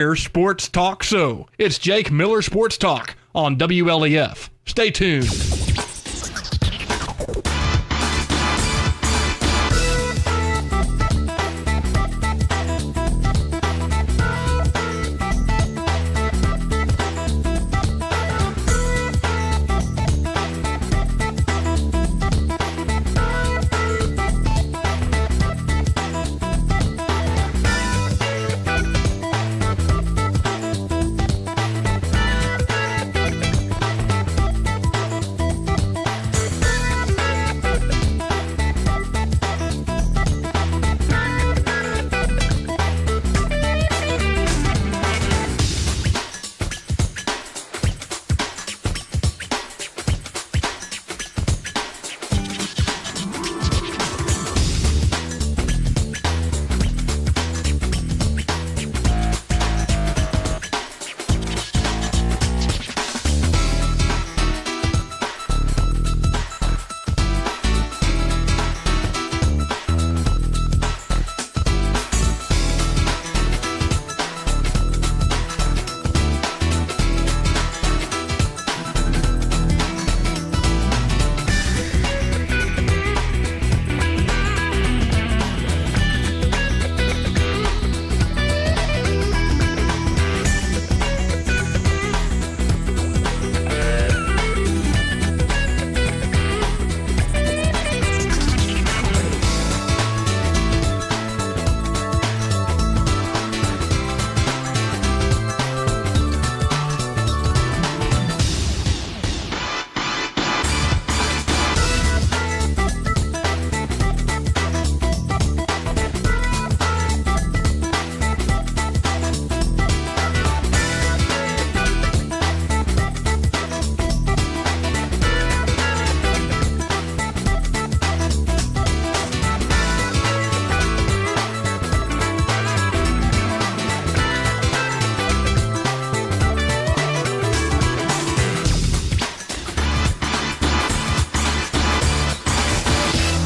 Sports Talk Show. It's Jake Miller Sports Talk on WLEF. Stay tuned.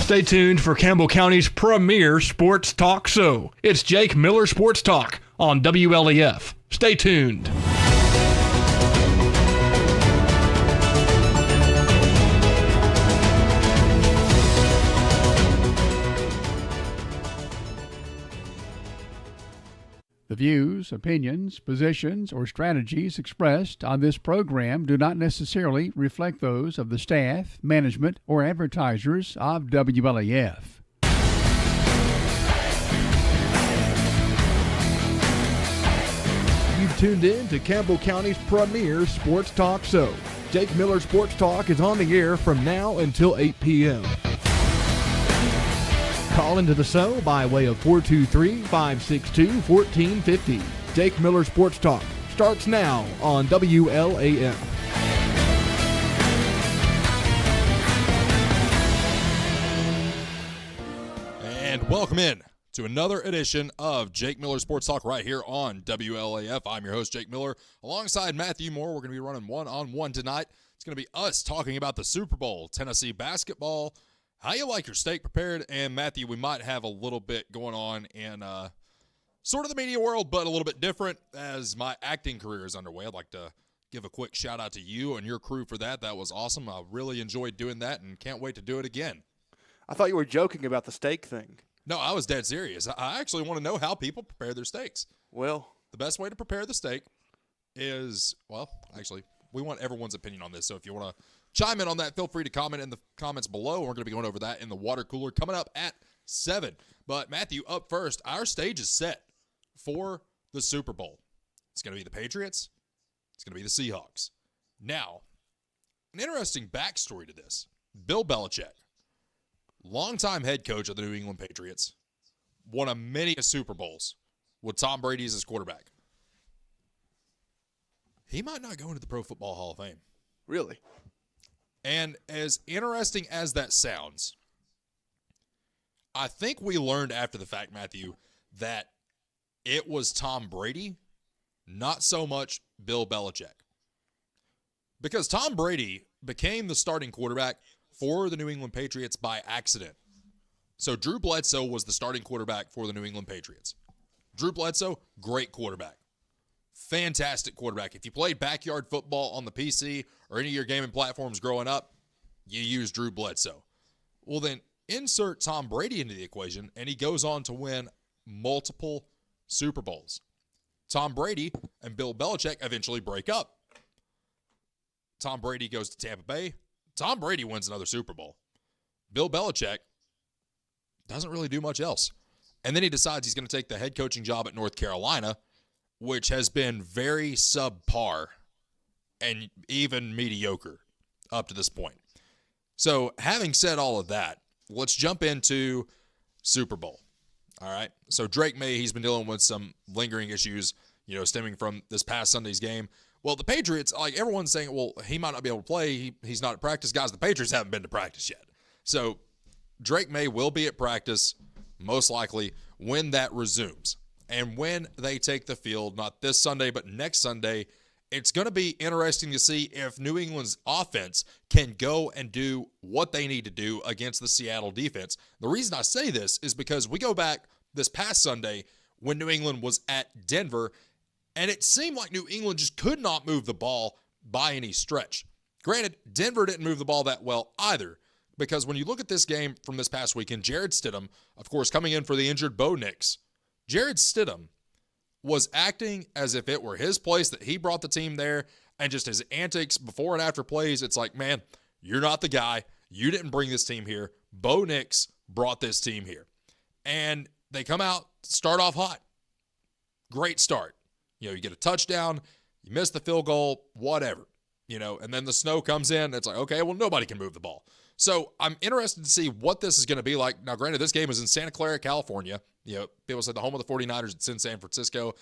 Stay tuned for Campbell County's premier sports talk show. It's Jake Miller Sports Talk on WLEF. Stay tuned. The views, opinions, positions, or strategies expressed on this program do not necessarily reflect those of the staff, management, or advertisers of WLAF. You've tuned in to Campbell County's premier sports talk show. Jake Miller Sports Talk is on the air from now until 8 p.m. Call into the show by way of 423-562-1450. Jake Miller Sports Talk starts now on WLAF. And welcome in to another edition of Jake Miller Sports Talk right here on WLAF. I'm your host, Jake Miller. Alongside Matthew Moore, we're going to be running one-on-one tonight. It's going to be us talking about the Super Bowl, Tennessee basketball, how you like your steak prepared, and Matthew, we might have a little bit going on in sort of the media world, but a little bit different as my acting career is underway. I'd like to give a quick shout out to you and your crew for that. That was awesome. I really enjoyed doing that and can't wait to do it again. I thought you were joking about the steak thing. No, I was dead serious. I actually want to know how people prepare their steaks. Well, the best way to prepare the steak is, well, actually, we want everyone's opinion on this, so if you want to chime in on that, feel free to comment in the comments below. We're going to be going over that in the water cooler coming up at 7. But, Matthew, up first, our stage is set for the Super Bowl. It's going to be the Patriots. It's going to be the Seahawks. Now, an interesting backstory to this. Bill Belichick, longtime head coach of the New England Patriots, won a many Super Bowls with Tom Brady as his quarterback. He might not go into the Pro Football Hall of Fame. Really? And as interesting as that sounds, I think we learned after the fact, Matthew, that it was Tom Brady, not so much Bill Belichick. Because Tom Brady became the starting quarterback for the New England Patriots by accident. So Drew Bledsoe was the starting quarterback for the New England Patriots. Drew Bledsoe, great quarterback. fantastic quarterback. If you played backyard football on the PC or any of your gaming platforms growing up, you use Drew Bledsoe. Well, then insert Tom Brady into the equation, and he goes on to win multiple Super Bowls. Tom Brady and Bill Belichick eventually break up. Tom Brady goes to Tampa Bay. Tom Brady wins another Super Bowl. Bill Belichick doesn't really do much else. And then he decides he's going to take the head coaching job at North Carolina, which has been very subpar and even mediocre up to this point. So having said all of that, let's jump into Super Bowl. All right. So Drake May, he's been dealing with some lingering issues, stemming from this past Sunday's game. Well, the Patriots, like everyone's saying, well, he might not be able to play. He's not at practice. Guys, the Patriots haven't been to practice yet. So Drake May will be at practice, most likely, when that resumes. And when they take the field, not this Sunday, but next Sunday, it's going to be interesting to see if New England's offense can go and do what they need to do against the Seattle defense. The reason I say this is because we go back this past Sunday when New England was at Denver, and it seemed like New England just could not move the ball by any stretch. Granted, Denver didn't move the ball that well either, because when you look at this game from this past weekend, Jared Stidham, of course, coming in for the injured Bo Nix, Jared Stidham was acting as if it were his place, that he brought the team there, and just his antics before and after plays, it's like, man, you're not the guy. You didn't bring this team here. Bo Nix brought this team here. And they come out, start off hot. Great start. You get a touchdown, you miss the field goal, whatever. And then the snow comes in, it's like, okay, well, nobody can move the ball. So I'm interested to see what this is going to be like. Now, granted, this game is in Santa Clara, California. People say the home of the 49ers, it's in San Francisco.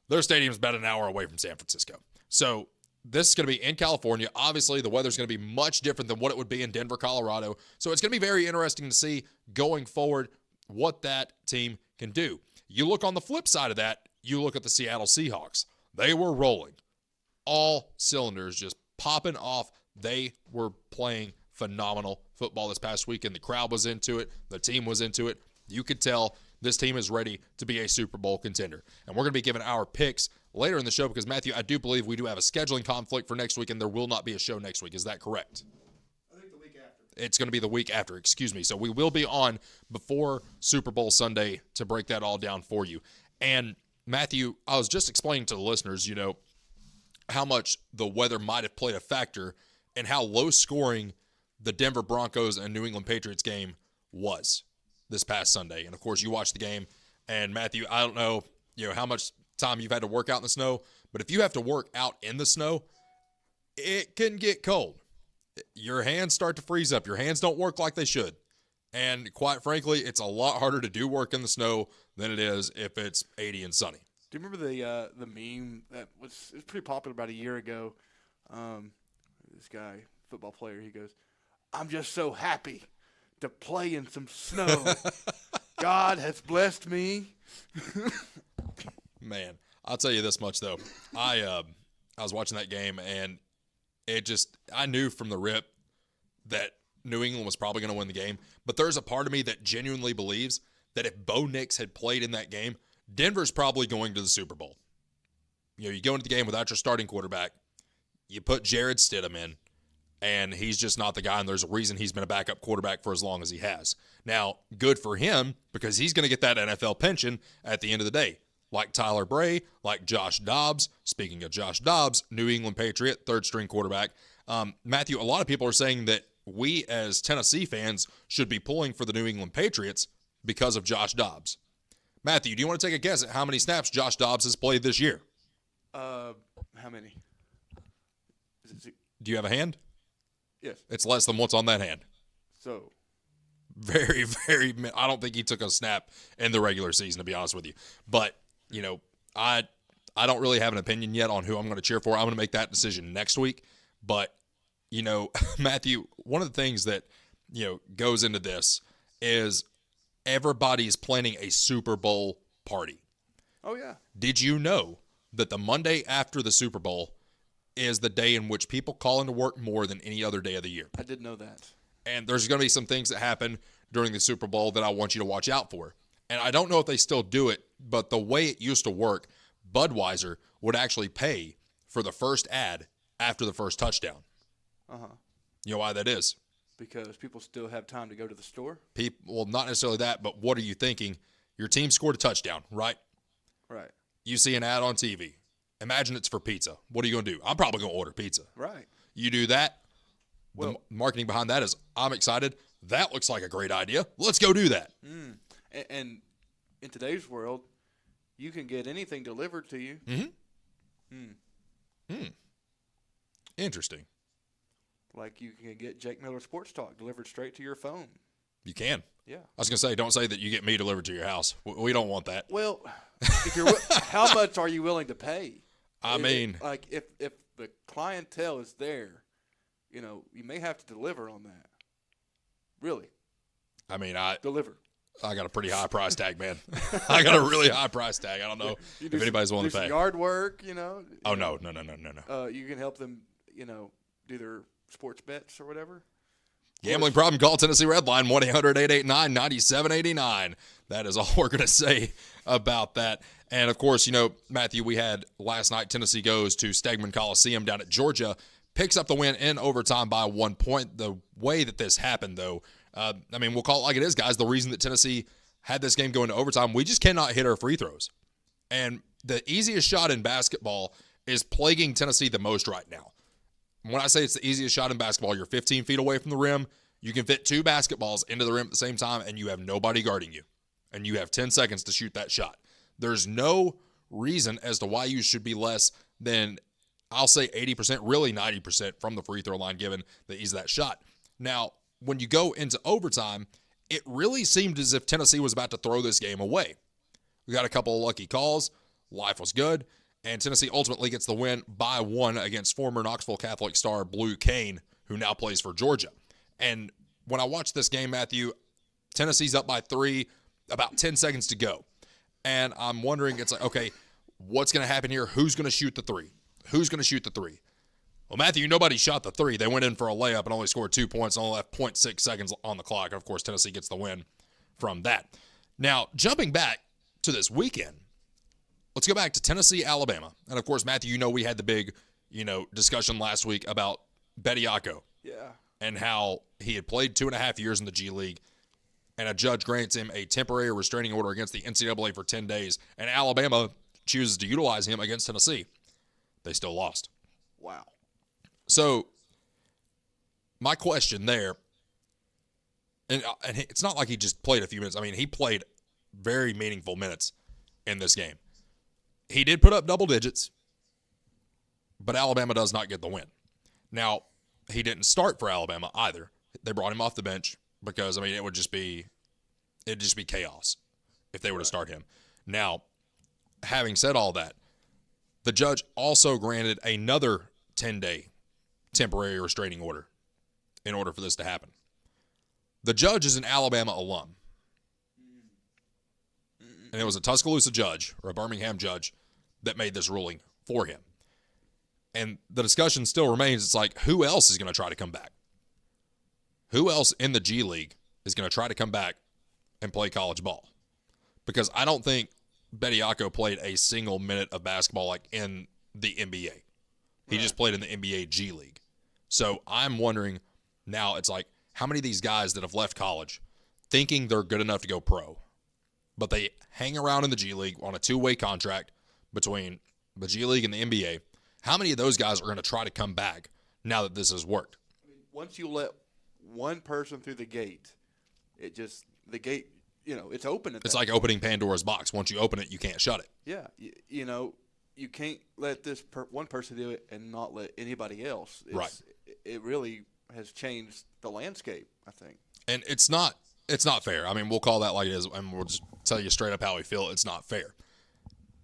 Their stadium's about an hour away from San Francisco. So this is going to be in California. Obviously, the weather's going to be much different than what it would be in Denver, Colorado. So it's going to be very interesting to see going forward what that team can do. You look on the flip side of that, you look at the Seattle Seahawks. They were rolling. All cylinders just popping off. They were playing phenomenal football this past weekend. The crowd was into it. The team was into it. You could tell this team is ready to be a Super Bowl contender. And we're going to be giving our picks later in the show because, Matthew, I do believe we do have a scheduling conflict for next week, and there will not be a show next week. Is that correct? I think the week after. It's going to be the week after, excuse me. So we will be on before Super Bowl Sunday to break that all down for you. And, Matthew, I was just explaining to the listeners, how much the weather might have played a factor and how low scoring the Denver Broncos and New England Patriots game was this past Sunday. And, of course, you watched the game. And, Matthew, I don't know, how much time you've had to work out in the snow, but if you have to work out in the snow, it can get cold. Your hands start to freeze up. Your hands don't work like they should. And, quite frankly, it's a lot harder to do work in the snow than it is if it's 80 and sunny. Do you remember the meme that was pretty popular about a year ago? This guy, football player, he goes, "I'm just so happy to play in some snow. God has blessed me." Man, I'll tell you this much though. I was watching that game and I knew from the rip that New England was probably going to win the game. But there's a part of me that genuinely believes that if Bo Nix had played in that game, Denver's probably going to the Super Bowl. You go into the game without your starting quarterback. You put Jared Stidham in, and he's just not the guy, and there's a reason he's been a backup quarterback for as long as he has. Now, good for him because he's going to get that NFL pension at the end of the day. Like Tyler Bray, like Josh Dobbs. Speaking of Josh Dobbs, New England Patriot, third-string quarterback. Matthew, a lot of people are saying that we as Tennessee fans should be pulling for the New England Patriots because of Josh Dobbs. Matthew, do you want to take a guess at how many snaps Josh Dobbs has played this year? How many? Do you have a hand? Yes. It's less than what's on that hand. So. Very, very – I don't think he took a snap in the regular season, to be honest with you. But, I don't really have an opinion yet on who I'm going to cheer for. I'm going to make that decision next week. But, Matthew, one of the things that, goes into this is everybody's planning a Super Bowl party. Oh, yeah. Did you know that the Monday after the Super Bowl is the day in which people call into work more than any other day of the year? I did know that. And there's going to be some things that happen during the Super Bowl that I want you to watch out for. And I don't know if they still do it, but the way it used to work, Budweiser would actually pay for the first ad after the first touchdown. You know why that is? Because people still have time to go to the store. Well, not necessarily that, but what are you thinking? Your team scored a touchdown, right? Right. You see an ad on TV. Imagine it's for pizza. What are you going to do? I'm probably going to order pizza. Right. You do that. Well, the marketing behind that is, I'm excited. That looks like a great idea. Let's go do that. And in today's world, you can get anything delivered to you. Interesting. Like you can get Jake Miller Sports Talk delivered straight to your phone. You can. Yeah. I was going to say, don't say that you get me delivered to your house. We don't want that. Well, if you're, how much are you willing to pay? I mean, like if the clientele is there, you know, you may have to deliver on that. Really. I mean, deliver. I got a pretty high price tag, man. I got a really high price tag. I don't know if anybody's willing to pay. Yard work, you know. Oh, no. You can help them, you know, do their sports bets or whatever. Gambling problem, call Tennessee Redline, 1-800-889-9789. That is all we're going to say about that. And, of course, you know, Matthew, we had last night Tennessee goes to Stegman Coliseum down at Georgia, picks up the win in overtime by 1 point. The way that this happened, though, I mean, we'll call it like it is, guys. The reason that Tennessee had this game go into overtime, we just cannot hit our free throws. And the easiest shot in basketball is plaguing Tennessee the most right now. When I say it's the easiest shot in basketball, you're 15 feet away from the rim. You can fit 2 basketballs into the rim at the same time, and you have nobody guarding you. And you have 10 seconds to shoot that shot. There's no reason as to why you should be less than, I'll say 80%, really 90% from the free throw line given the ease of that shot. Now, when you go into overtime, it really seemed as if Tennessee was about to throw this game away. We got a couple of lucky calls. Life was good. And Tennessee ultimately gets the win by 1 against former Knoxville Catholic star Blue Kane, who now plays for Georgia. And when I watched this game, Matthew, Tennessee's up by 3, about 10 seconds to go. And I'm wondering, it's like, okay, what's going to happen here? Who's going to shoot the 3? Who's going to shoot the 3? Well, Matthew, nobody shot the 3. They went in for a layup and only scored 2 points and only left 0.6 seconds on the clock. And, of course, Tennessee gets the win from that. Now, jumping back to this weekend, let's go back to Tennessee, Alabama. And, of course, Matthew, you know we had the big, discussion last week about Bediako. Yeah. And how he had played 2.5 years in the G League, and a judge grants him a temporary restraining order against the NCAA for 10 days, and Alabama chooses to utilize him against Tennessee. They still lost. Wow. So, my question there, and it's not like he just played a few minutes. I mean, he played very meaningful minutes in this game. He did put up double digits, but Alabama does not get the win. Now, he didn't start for Alabama either. They brought him off the bench because, I mean, it'd just be chaos if they were to start him. Now, having said all that, the judge also granted another 10-day temporary restraining order in order for this to happen. The judge is an Alabama alum. And it was a Tuscaloosa judge or a Birmingham judge that made this ruling for him. And the discussion still remains. It's like, who else is going to try to come back? Who else in the G League is going to try to come back and play college ball? Because I don't think Bediako played a single minute of basketball like in the NBA. He just played in the NBA G League. So I'm wondering now, it's like, how many of these guys that have left college thinking they're good enough to go pro, but they hang around in the G League on a 2-way contract between the G League and the NBA, how many of those guys are going to try to come back now that this has worked? I mean, once you let one person through the gate, the gate, it's open. It's like opening Pandora's box. Once you open it, you can't shut it. Yeah. You can't let this one person do it and not let anybody else. Right. It really has changed the landscape, I think. And it's not fair. I mean, we'll call that like it is, and we'll just tell you straight up how we feel. It's not fair.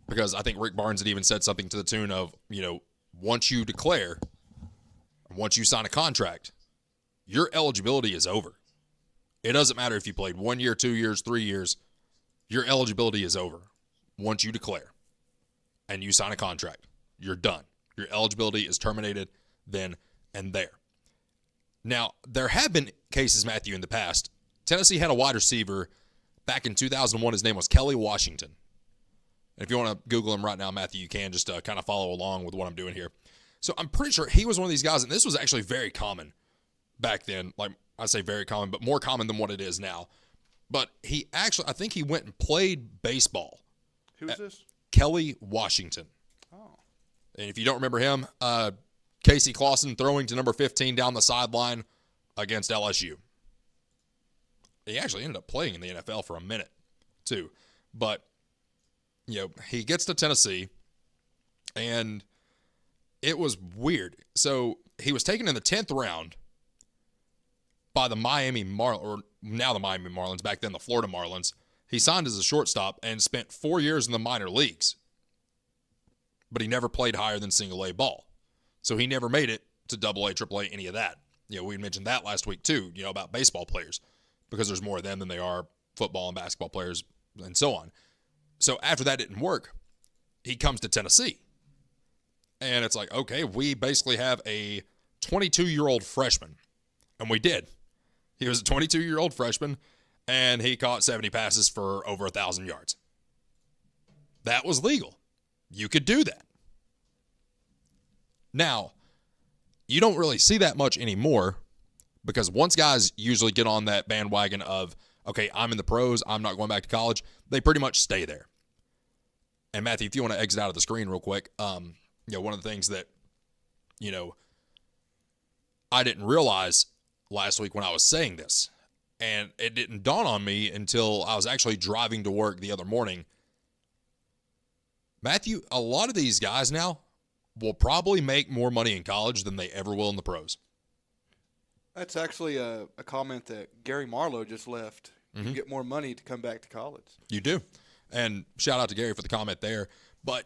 Because I think Rick Barnes had even said something to the tune of, once you declare, once you sign a contract, your eligibility is over. It doesn't matter if you played 1 year, 2 years, 3 years. Your eligibility is over once you declare and you sign a contract. You're done. Your eligibility is terminated then and there. Now, there have been cases, Matthew, in the past. Tennessee had a wide receiver back in 2001. His name was Kelly Washington. And if you want to Google him right now, Matthew, you can just kind of follow along with what I'm doing here. So I'm pretty sure he was one of these guys, and this was actually very common back then. Like, I say very common, but more common than what it is now. But he actually, I think he went and played baseball. Who is this? Kelly Washington. Oh. And if you don't remember him, Casey Clausen throwing to number 15 down the sideline against LSU. He actually ended up playing in the NFL for a minute, too. But, he gets to Tennessee, and it was weird. So he was taken in the 10th round by the Miami Marlins, or now the Miami Marlins, back then the Florida Marlins. He signed as a shortstop and spent 4 years in the minor leagues. But he never played higher than single-A ball. So he never made it to AA, AAA, any of that. We mentioned that last week too, about baseball players, because there's more of them than there are football and basketball players and so on. So after that didn't work, he comes to Tennessee. And it's like, okay, we basically have a 22-year-old freshman. And we did. He was a 22-year-old freshman, and he caught 70 passes for over 1,000 yards. That was legal. You could do that. Now, you don't really see that much anymore, because once guys usually get on that bandwagon of, okay, I'm in the pros, I'm not going back to college, they pretty much stay there. And Matthew, if you want to exit out of the screen real quick, one of the things that, I didn't realize last week when I was saying this, and it didn't dawn on me until I was actually driving to work the other morning. Matthew, a lot of these guys now will probably make more money in college than they ever will in the pros. That's actually a comment that Gary Marlowe just left. You get more money to come back to college. You do. And shout out to Gary for the comment there. But,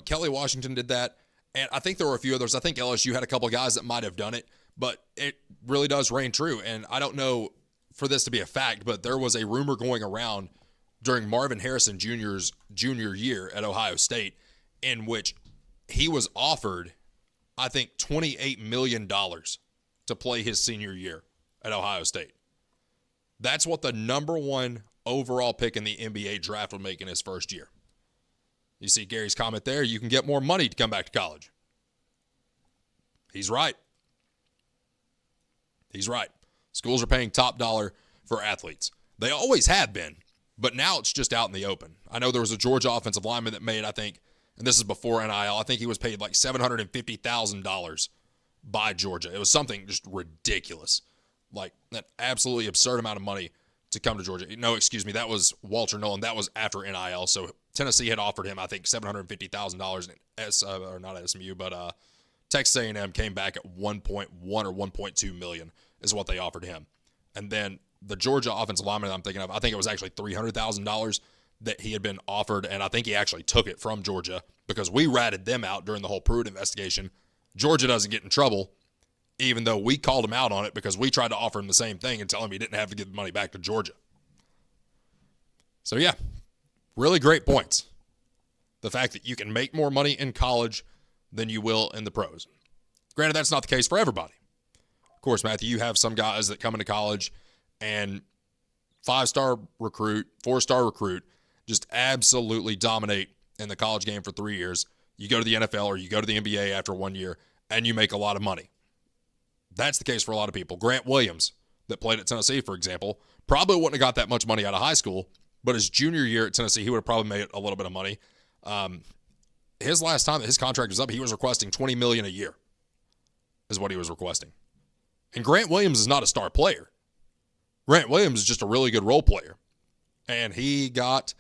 Kelly Washington did that. And I think there were a few others. I think LSU had a couple of guys that might have done it. But it really does reign true. And I don't know for this to be a fact, but there was a rumor going around during Marvin Harrison Jr.'s junior year at Ohio State in which he was offered, I think, $28 million to play his senior year at Ohio State. That's what the number one overall pick in the NBA draft would make in his first year. You see Gary's comment there, you can get more money to come back to college. He's right. He's right. Schools are paying top dollar for athletes. They always have been, but now it's just out in the open. I know there was a Georgia offensive lineman that made, I think, and this is before NIL, I think he was paid like $750,000 by Georgia. It was something just ridiculous. Like an absolutely absurd amount of money to come to Georgia. No, excuse me, that was Walter Nolan. That was after NIL. So Tennessee had offered him, I think, $750,000 or not SMU, but Texas A&M came back at 1.1 or 1.2 million is what they offered him. And then the Georgia offensive lineman that I'm thinking of, I think it was actually $300,000 that he had been offered, and I think he actually took it from Georgia because we ratted them out during the whole Pruitt investigation. Georgia doesn't get in trouble, even though we called him out on it because we tried to offer him the same thing and tell him he didn't have to give the money back to Georgia. So, yeah, really great points. The fact that you can make more money in college than you will in the pros. Granted, that's not the case for everybody. Of course, Matthew, you have some guys that come into college and 5-star recruit, 4-star recruit, just absolutely dominate in the college game for 3 years. You go to the NFL or you go to the NBA after 1 year, and you make a lot of money. That's the case for a lot of people. Grant Williams, that played at Tennessee, for example, probably wouldn't have got that much money out of high school, but his junior year at Tennessee, he would have probably made a little bit of money. His last time that his contract was up, he was requesting $20 million a year is what he was requesting. And Grant Williams is not a star player. Grant Williams is just a really good role player. And he got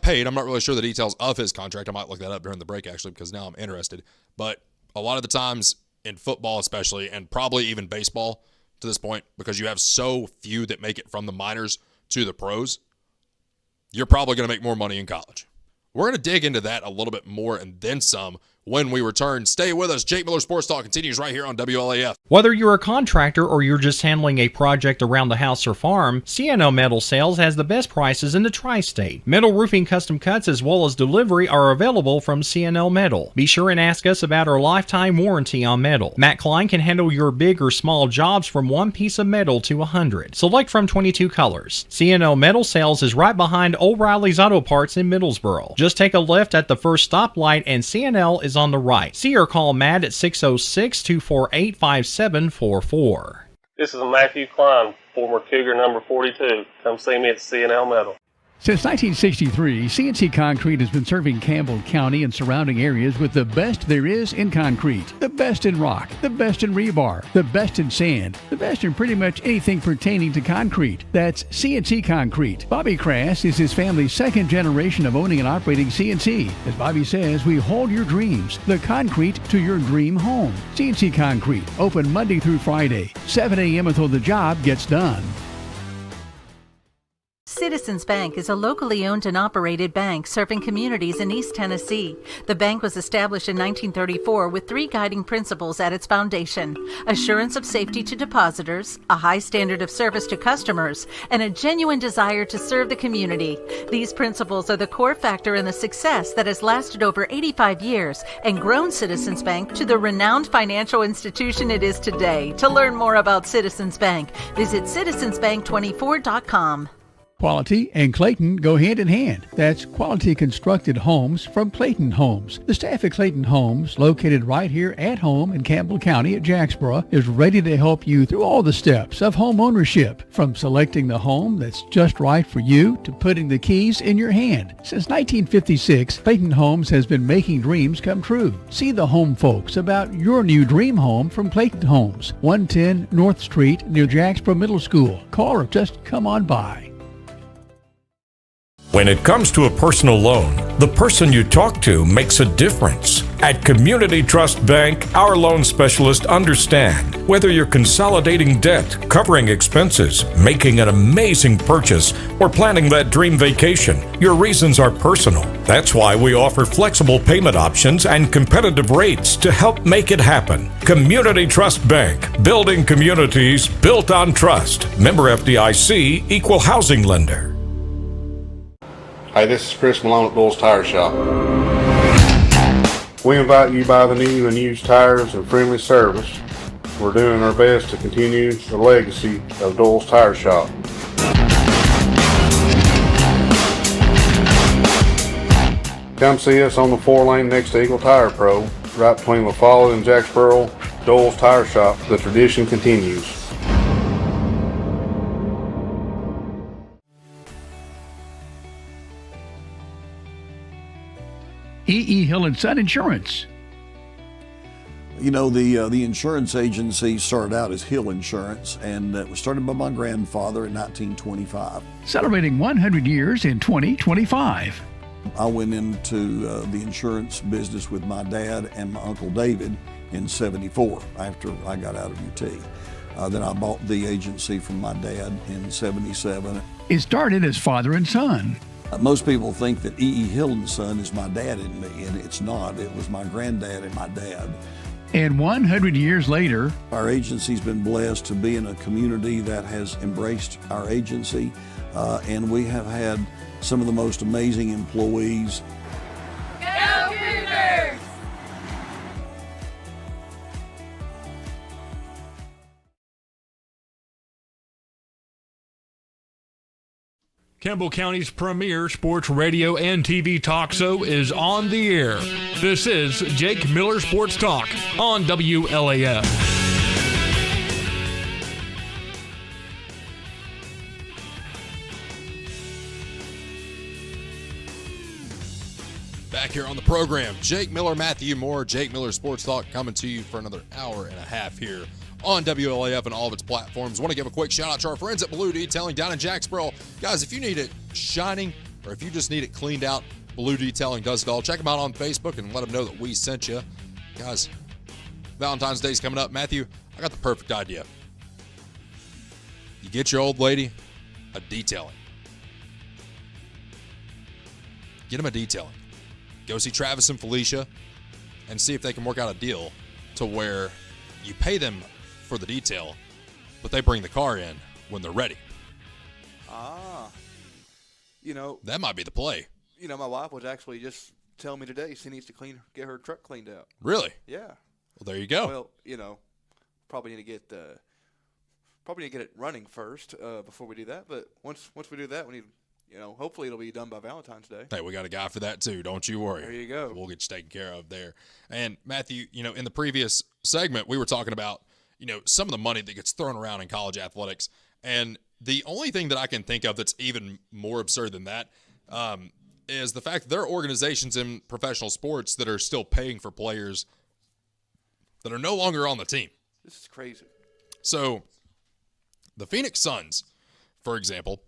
paid. I'm not really sure the details of his contract. I might look that up during the break, actually, because now I'm interested. But a lot of the times in football especially, and probably even baseball to this point, because you have so few that make it from the minors to the pros, you're probably going to make more money in college. We're going to dig into that a little bit more and then some when we return. Stay with us. Jake Miller Sports Talk continues right here on WLAF. Whether you're a contractor or you're just handling a project around the house or farm, CNL Metal Sales has the best prices in the tri-state. Metal roofing custom cuts as well as delivery are available from CNL Metal. Be sure and ask us about our lifetime warranty on metal. Matt Klein can handle your big or small jobs from one piece of metal to 100. Select from 22 colors. CNL Metal Sales is right behind O'Reilly's Auto Parts in Middlesboro. Just take a left at the first stoplight and CNL is on the right. See or call Matt at 606-248-5744. This is Matthew Klein, former Cougar number 42. Come see me at CNL Metal. Since 1963, CNC Concrete has been serving Campbell County and surrounding areas with the best there is in concrete. The best in rock, the best in rebar, the best in sand, the best in pretty much anything pertaining to concrete. That's CNC Concrete. Bobby Crass is his family's second generation of owning and operating CNC. As Bobby says, we hold your dreams, the concrete to your dream home. CNC Concrete, open Monday through Friday, 7 a.m. until the job gets done. Citizens Bank is a locally owned and operated bank serving communities in East Tennessee. The bank was established in 1934 with 3 guiding principles at its foundation: assurance of safety to depositors, a high standard of service to customers, and a genuine desire to serve the community. These principles are the core factor in the success that has lasted over 85 years and grown Citizens Bank to the renowned financial institution it is today. To learn more about Citizens Bank, visit citizensbank24.com. Quality and Clayton go hand in hand. That's quality constructed homes from Clayton Homes. The staff at Clayton Homes, located right here at home in Campbell County at Jacksboro, is ready to help you through all the steps of home ownership, from selecting the home that's just right for you to putting the keys in your hand. Since 1956, Clayton Homes has been making dreams come true. See the home folks about your new dream home from Clayton Homes, 110 North Street near Jacksboro Middle School. Call or just come on by. When it comes to a personal loan, the person you talk to makes a difference. At Community Trust Bank, our loan specialists understand whether you're consolidating debt, covering expenses, making an amazing purchase, or planning that dream vacation. Your reasons are personal. That's why we offer flexible payment options and competitive rates to help make it happen. Community Trust Bank, building communities built on trust. Member FDIC, equal housing lender. Hey, this is Chris Malone at Bull's Tire Shop. We invite you to buy the new and used tires and friendly service. We're doing our best to continue the legacy of Doyle's Tire Shop. Come see us on the 4-lane next to Eagle Tire Pro, right between La Follette and Jacksboro. Doyle's Tire Shop, the tradition continues. E.E. Hill & Son Insurance. You know, the insurance agency started out as Hill Insurance, and it was started by my grandfather in 1925. Celebrating 100 years in 2025. I went into the insurance business with my dad and my Uncle David in '74 after I got out of UT. Then I bought the agency from my dad in '77. It started as father and son. Most people think that E.E. Hill & Son is my dad and me, and it's not. It was my granddad and my dad. And 100 years later, our agency's been blessed to be in a community that has embraced our agency, and we have had some of the most amazing employees. Go Cougars! Campbell County's premier sports radio and TV talk show is on the air. This is Jake Miller Sports Talk on WLAF. Back here on the program, Jake Miller, Matthew Moore, Jake Miller Sports Talk coming to you for another hour and a half here on WLAF and all of its platforms. Want to give a quick shout out to our friends at Blue Detailing down in Jacksboro. Guys, if you need it shining or if you just need it cleaned out, Blue Detailing does it all. Check them out on Facebook and let them know that we sent you. Guys, Valentine's Day's coming up. Matthew, I got the perfect idea. You get your old lady a detailing. Get them a detailing. Go see Travis and Felicia. and see if they can work out a deal to where you pay them for the detail, but they bring the car in when they're ready. That might be the play. My wife was actually just telling me today she needs to get her truck cleaned out. Really? Yeah. Well, there you go. Well, probably need to get it running first before we do that. But once we do that, we need, hopefully it'll be done by Valentine's Day. Hey, we got a guy for that too. Don't you worry. There you go. We'll get you taken care of there. And Matthew, in the previous segment, we were talking about, some of the money that gets thrown around in college athletics. And the only thing that I can think of that's even more absurd than that is the fact that there are organizations in professional sports that are still paying for players that are no longer on the team. This is crazy. So the Phoenix Suns, for example,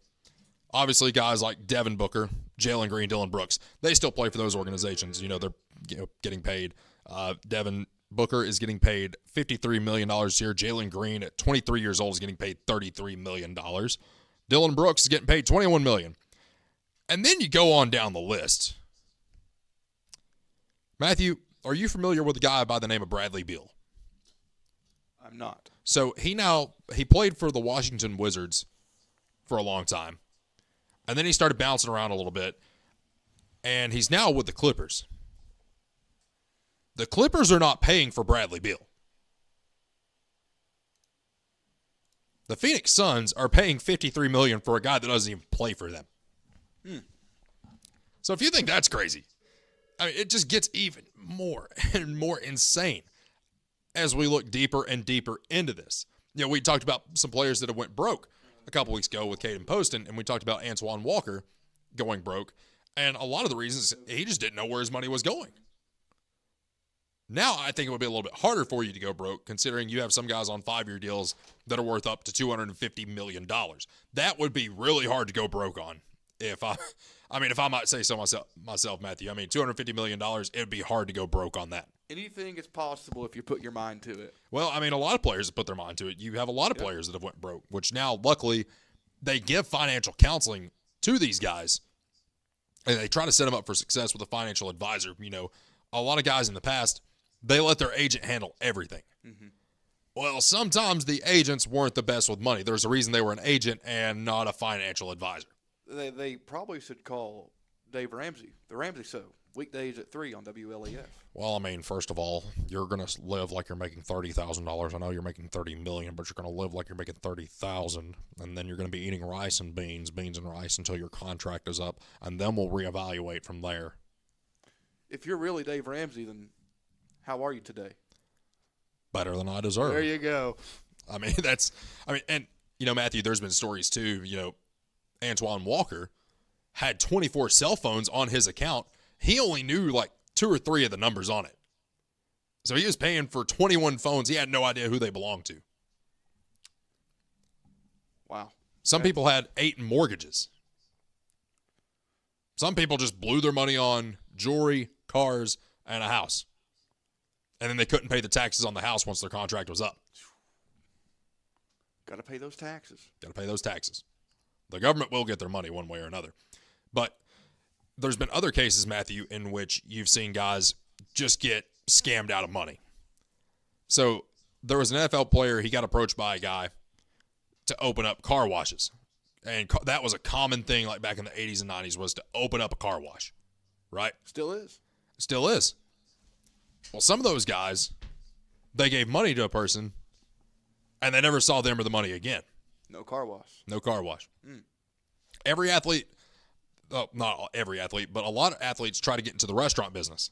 obviously guys like Devin Booker, Jalen Green, Dylan Brooks, they still play for those organizations. They're getting paid. Devin Booker is getting paid $53 million this year. Jalen Green, at 23 years old, is getting paid $33 million. Dylan Brooks is getting paid $21 million. And then you go on down the list. Matthew, are you familiar with a guy by the name of Bradley Beal? I'm not. So he played for the Washington Wizards for a long time. And then he started bouncing around a little bit. And he's now with the Clippers. The Clippers are not paying for Bradley Beal. The Phoenix Suns are paying $53 million for a guy that doesn't even play for them. So if you think that's crazy, it just gets even more and more insane as we look deeper and deeper into this. We talked about some players that have went broke a couple weeks ago with Caden Poston, and we talked about Antoine Walker going broke. And a lot of the reasons, he just didn't know where his money was going. Now I think it would be a little bit harder for you to go broke, considering you have some guys on 5-year deals that are worth up to $250 million. That would be really hard to go broke on. If I might say so myself, Matthew. $250 million, it would be hard to go broke on that. Anything is possible if you put your mind to it. Well, a lot of players have put their mind to it. You have a lot of players that have went broke, which now, luckily, they give financial counseling to these guys, and they try to set them up for success with a financial advisor. A lot of guys in the past, they let their agent handle everything. Mm-hmm. Well, sometimes the agents weren't the best with money. There's a reason they were an agent and not a financial advisor. They probably should call Dave Ramsey, the Ramsey Show, weekdays at 3 on WLAF. Well, first of all, you're going to live like you're making $30,000. I know you're making $30 million, but you're going to live like you're making $30,000, and then you're going to be eating rice and beans and rice until your contract is up, and then we'll reevaluate from there. If you're really Dave Ramsey, then how are you today? Better than I deserve. There you go. Matthew, there's been stories too. Antoine Walker had 24 cell phones on his account. He only knew like 2 or 3 of the numbers on it. So he was paying for 21 phones. He had no idea who they belonged to. Wow. Some people had 8 mortgages. Some people just blew their money on jewelry, cars, and a house. And then they couldn't pay the taxes on the house once their contract was up. Got to pay those taxes. The government will get their money one way or another. But there's been other cases, Matthew, in which you've seen guys just get scammed out of money. So there was an NFL player, he got approached by a guy to open up car washes. And that was a common thing like back in the 80s and 90s, was to open up a car wash, right? Still is. Well, some of those guys, they gave money to a person, and they never saw them or the money again. No car wash. Every athlete, not every athlete, but a lot of athletes try to get into the restaurant business.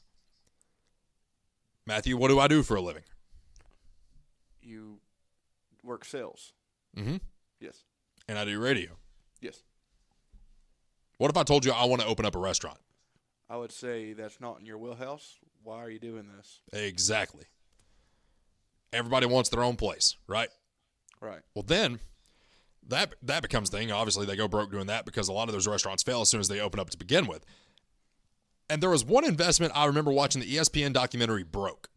Matthew, what do I do for a living? You work sales. Mm-hmm. Yes. And I do radio. Yes. What if I told you I want to open up a restaurant? I would say that's not in your wheelhouse. Why are you doing this? Exactly. Everybody wants their own place, right? Right. Well, then that becomes the thing. Obviously, they go broke doing that because a lot of those restaurants fail as soon as they open up to begin with. And there was one investment I remember watching the ESPN documentary Broke.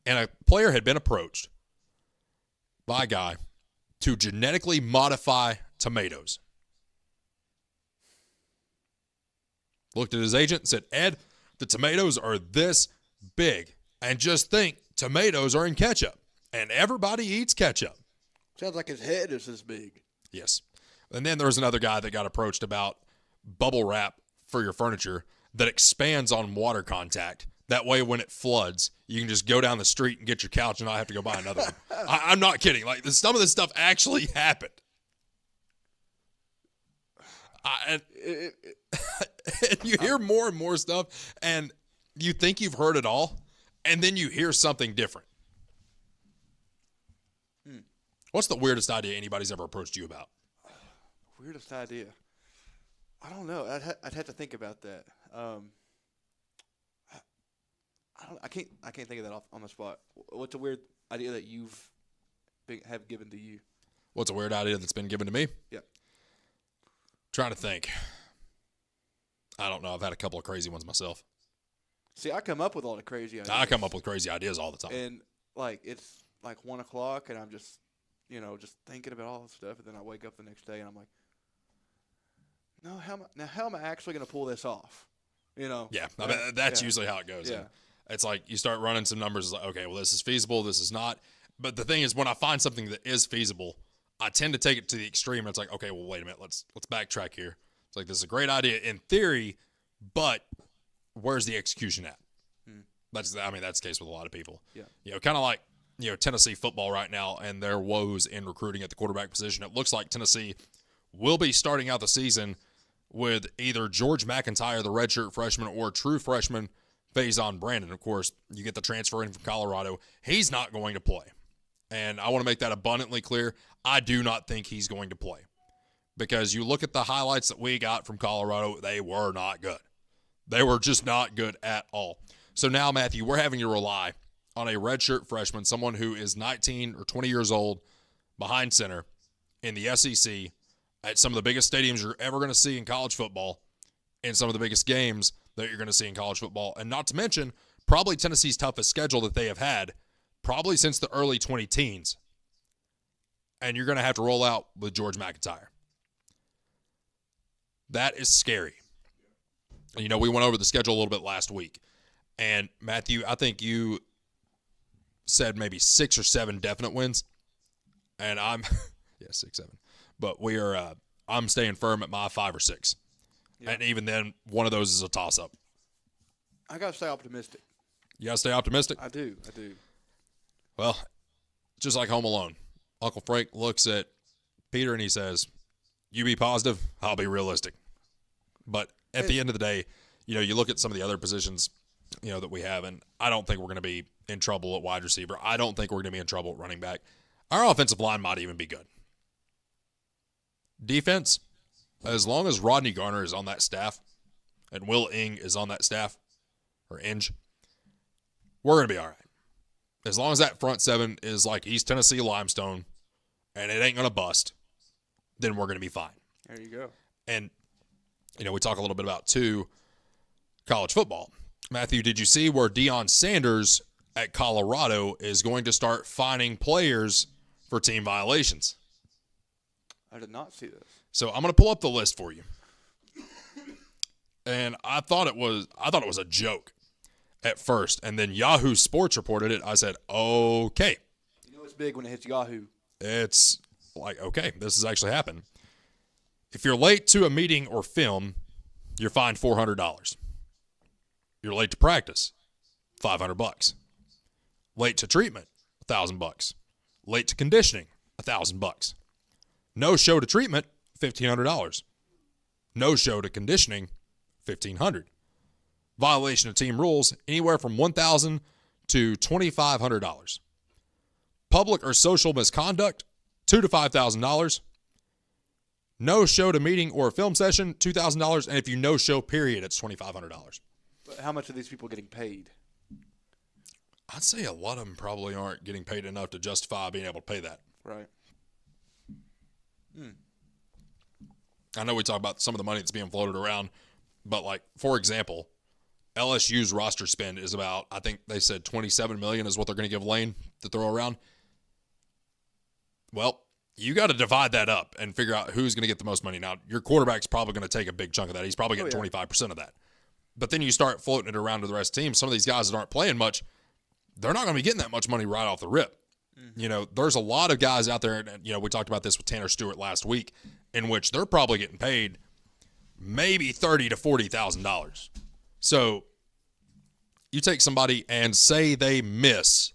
And a player had been approached by a guy to genetically modify tomatoes. Looked at his agent and said, Ed, the tomatoes are this big. And just think, tomatoes are in ketchup, and everybody eats ketchup. Sounds like his head is this big. Yes. And then there was another guy that got approached about bubble wrap for your furniture that expands on water contact. That way, when it floods, you can just go down the street and get your couch and not have to go buy another one. I'm not kidding. Like, some of this stuff actually happened. And you hear more and more stuff, and you think you've heard it all, and then you hear something different. What's the weirdest idea anybody's ever approached you about? Weirdest idea? I don't know. I'd have to think about that. I can't think of that on the spot. What's a weird idea that have given to you? What's a weird idea that's been given to me? Yeah. Trying to think. I don't know. I've had a couple of crazy ones myself. See, I come up with all the crazy ideas. I come up with crazy ideas all the time. And like it's like 1 o'clock, and I'm just thinking about all this stuff, and then I wake up the next day and I'm like, no, how am I actually going to pull this off? Yeah, I mean, that's usually how it goes. Yeah. And it's like you start running some numbers. It's like, okay, well, this is feasible. This is not. But the thing is, when I find something that is feasible, I tend to take it to the extreme. And it's like, okay, well, wait a minute. Let's backtrack here. It's like, this is a great idea in theory, but where's the execution at? That's the case with a lot of people. Yeah. Kind of like, Tennessee football right now and their woes in recruiting at the quarterback position. It looks like Tennessee will be starting out the season with either George McIntyre, the redshirt freshman, or true freshman Faison Brandon. Of course, you get the transfer in from Colorado. He's not going to play. And I want to make that abundantly clear. I do not think he's going to play. Because you look at the highlights that we got from Colorado, they were not good. They were just not good at all. So now, Matthew, we're having to rely on a redshirt freshman, someone who is 19 or 20 years old, behind center in the SEC at some of the biggest stadiums you're ever going to see in college football, in some of the biggest games that you're going to see in college football, and not to mention probably Tennessee's toughest schedule that they have had probably since the early 2010s. And you're going to have to roll out with George McIntyre. That is scary. We went over the schedule a little bit last week. And, Matthew, I think you said maybe 6 or 7 definite wins. And I'm – 6, 7. But we are I'm staying firm at my 5 or 6. Yeah. And even then, one of those is a toss-up. I got to stay optimistic. You got to stay optimistic? I do. Well, just like Home Alone, Uncle Frank looks at Peter and he says, you be positive, I'll be realistic. But at the end of the day, you look at some of the other positions, that we have, and I don't think we're going to be in trouble at wide receiver. I don't think we're going to be in trouble at running back. Our offensive line might even be good. Defense, as long as Rodney Garner is on that staff and Will Ing is on that staff, or Inge, we're going to be all right. As long as that front seven is like East Tennessee limestone and it ain't going to bust, then we're going to be fine. There you go. And, we talk a little bit about, too, college football. Matthew, did you see where Deion Sanders at Colorado is going to start fining players for team violations? I did not see this. So I'm going to pull up the list for you. And I thought it was a joke at first. And then Yahoo Sports reported it. I said, okay. It's big when it hits Yahoo. It's like, okay, this has actually happened. If you're late to a meeting or film, you're fined $400. You're late to practice, $500. Late to treatment, $1,000. Late to conditioning, $1,000. No show to treatment, $1,500. No show to conditioning, $1,500. Violation of team rules, anywhere from $1,000 to $2,500. Public or social misconduct, $2,000 to $5,000. No show to meeting or film session, $2,000. And if you no show, period, it's $2,500. But how much are these people getting paid? I'd say a lot of them probably aren't getting paid enough to justify being able to pay that. Right. I know we talk about some of the money that's being floated around, but like, for example, LSU's roster spend is about, I think they said $27 million is what they're going to give Lane to throw around. Well, you got to divide that up and figure out who's going to get the most money. Now, your quarterback's probably going to take a big chunk of that. He's probably getting 25% of that. But then you start floating it around to the rest of the team. Some of these guys that aren't playing much, they're not going to be getting that much money right off the rip. You know, there's a lot of guys out there, and, you know, we talked about this with Tanner Stewart last week, in which they're probably getting paid maybe $30,000 to $40,000. So you take somebody and say they miss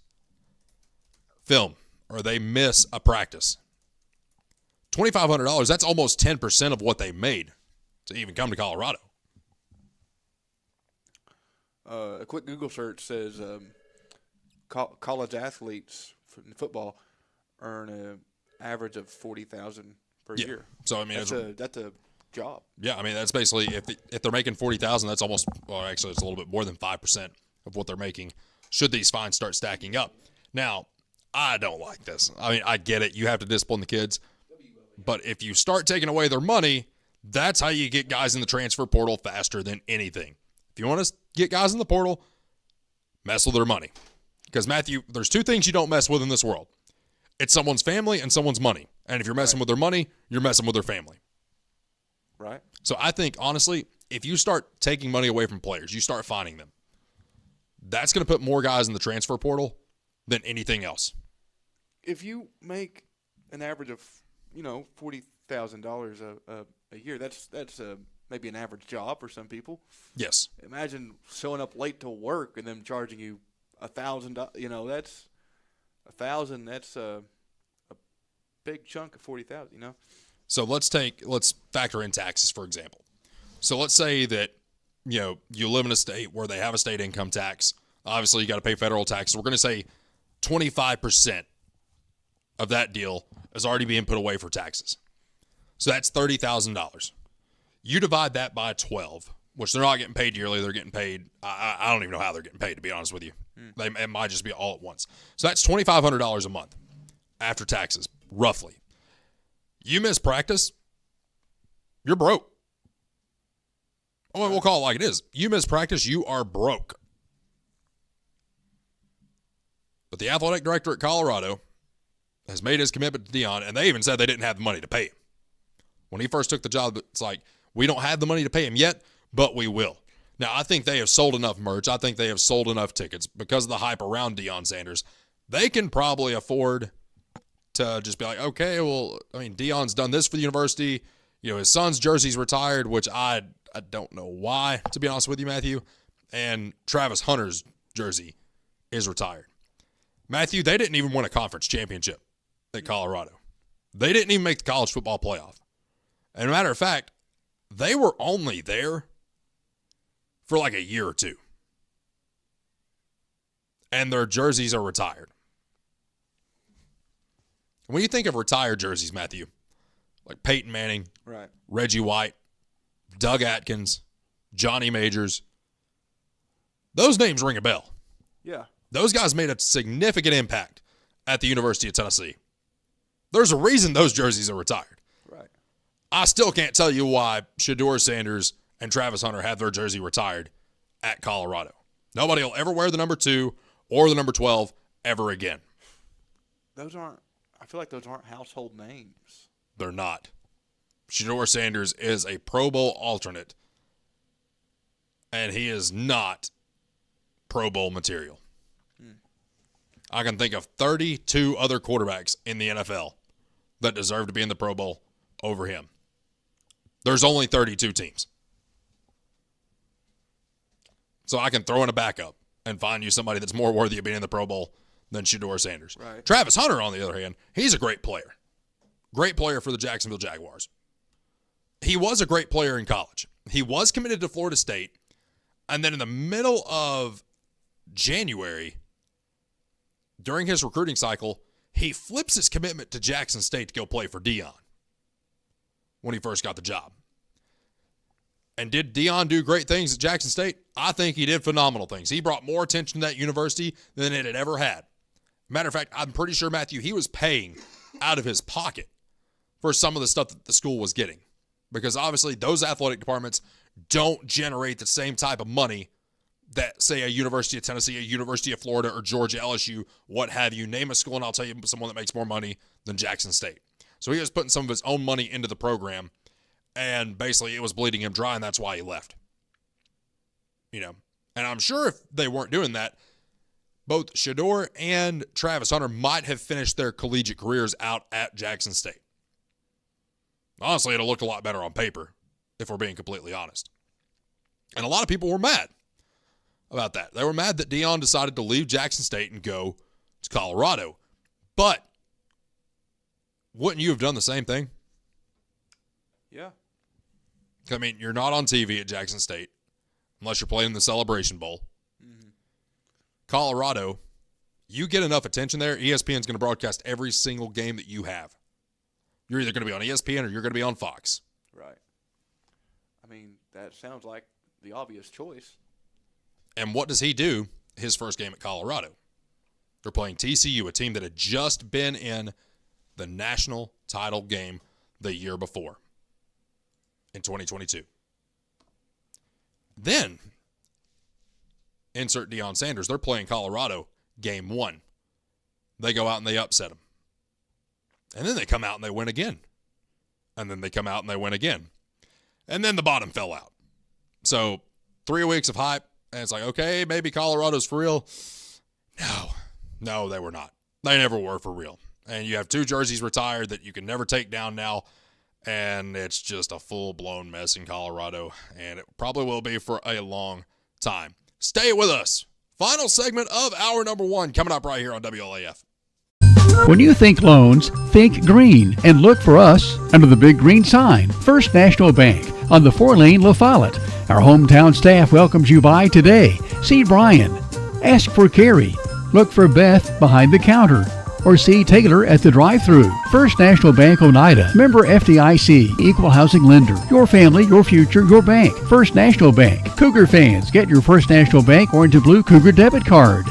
film or they miss a practice. $2,500, that's almost 10% of what they made to even come to Colorado. A quick Google search says college athletes in football earn an average of $40,000 per year. So I mean, that's a job. Yeah, I mean that's basically if they're making $40,000, that's almost, well, actually it's a little bit more than 5% of what they're making. Should these fines start stacking up? Now, I don't like this. I mean, I get it. You have to discipline the kids, but if you start taking away their money, that's how you get guys in the transfer portal faster than anything. If you want to get guys in the portal, mess with their money. Because, Matthew, there's two things you don't mess with in this world. It's someone's family and someone's money. And if you're messing with their money, you're messing with their family. Right. So I think, honestly, if you start taking money away from players, you start fining them, that's going to put more guys in the transfer portal than anything else. If you make an average of, $40,000 a year, that's maybe an average job for some people. Yes. Imagine showing up late to work and them charging you $1,000. That's $1,000. That's a big chunk of $40,000. So let's factor in taxes, for example. So let's say that you live in a state where they have a state income tax. Obviously, you got to pay federal taxes. We're going to say 25% of that deal is already being put away for taxes. So that's $30,000. You divide that by 12, which they're not getting paid yearly. They're getting paid. I don't even know how they're getting paid, to be honest with you. It might just be all at once. So that's $2,500 a month after taxes, roughly. You miss practice, you're broke. Oh, we'll call it like it is. You miss practice, you are broke. But the athletic director at Colorado has made his commitment to Deion, and they even said they didn't have the money to pay him. When he first took the job, it's like, we don't have the money to pay him yet, but we will. Now, I think they have sold enough merch. I think they have sold enough tickets because of the hype around Deion Sanders. They can probably afford to just be like, okay, well, I mean, Deion's done this for the university. His son's jersey's retired, which I don't know why, to be honest with you, Matthew. And Travis Hunter's jersey is retired. Matthew, they didn't even win a conference championship at Colorado. They didn't even make the college football playoff. And a matter of fact, they were only there for like a year or two. And their jerseys are retired. When you think of retired jerseys, Matthew, like Peyton Manning, right, Reggie White, Doug Atkins, Johnny Majors, those names ring a bell. Yeah. Those guys made a significant impact at the University of Tennessee. There's a reason those jerseys are retired. Right. I still can't tell you why Shedeur Sanders and Travis Hunter have their jersey retired at Colorado. Nobody will ever wear the number 2 or the number 12 ever again. I feel like those aren't household names. They're not. Shedeur Sanders is a Pro Bowl alternate, and he is not Pro Bowl material. I can think of 32 other quarterbacks in the NFL that deserve to be in the Pro Bowl over him. There's only 32 teams. So I can throw in a backup and find you somebody that's more worthy of being in the Pro Bowl than Shedeur Sanders. Right. Travis Hunter, on the other hand, he's a great player. Great player for the Jacksonville Jaguars. He was a great player in college. He was committed to Florida State, and then in the middle of January, during his recruiting cycle, he flips his commitment to Jackson State to go play for Deion when he first got the job. And did Deion do great things at Jackson State? I think he did phenomenal things. He brought more attention to that university than it had ever had. Matter of fact, I'm pretty sure, Matthew, he was paying out of his pocket for some of the stuff that the school was getting. Because obviously those athletic departments don't generate the same type of money that, say, a University of Tennessee, a University of Florida, or Georgia, LSU, what have you. Name a school, and I'll tell you someone that makes more money than Jackson State. So he was putting some of his own money into the program, and basically it was bleeding him dry, and that's why he left. And I'm sure if they weren't doing that, both Shador and Travis Hunter might have finished their collegiate careers out at Jackson State. Honestly, it'll look a lot better on paper, if we're being completely honest. And a lot of people were mad about that. They were mad that Deion decided to leave Jackson State and go to Colorado. But wouldn't you have done the same thing? Yeah. I mean, you're not on TV at Jackson State unless you're playing in the Celebration Bowl. Mm-hmm. Colorado, you get enough attention there, ESPN's going to broadcast every single game that you have. You're either going to be on ESPN or you're going to be on Fox. Right. I mean, that sounds like the obvious choice. And what does he do his first game at Colorado? They're playing TCU, a team that had just been in the national title game the year before in 2022. Then, insert Deion Sanders. They're playing Colorado game 1. They go out and they upset them. And then they come out and they win again. And then they come out and they win again. And then the bottom fell out. So 3 weeks of hype, and it's like, okay, maybe Colorado's for real. No, they were not. They never were for real. And you have 2 jerseys retired that you can never take down now. And it's just a full-blown mess in Colorado. And it probably will be for a long time. Stay with us. Final segment of hour number 1 coming up right here on WLAF. When you think loans, think green and look for us under the big green sign. First National Bank on the 4-lane La Follette. Our hometown staff welcomes you by today. See Brian. Ask for Carrie. Look for Beth behind the counter. Or see Taylor at the drive-thru. First National Bank Oneida. Member FDIC. Equal housing lender. Your family, your future, your bank. First National Bank. Cougar fans, get your First National Bank orange and blue Cougar debit card.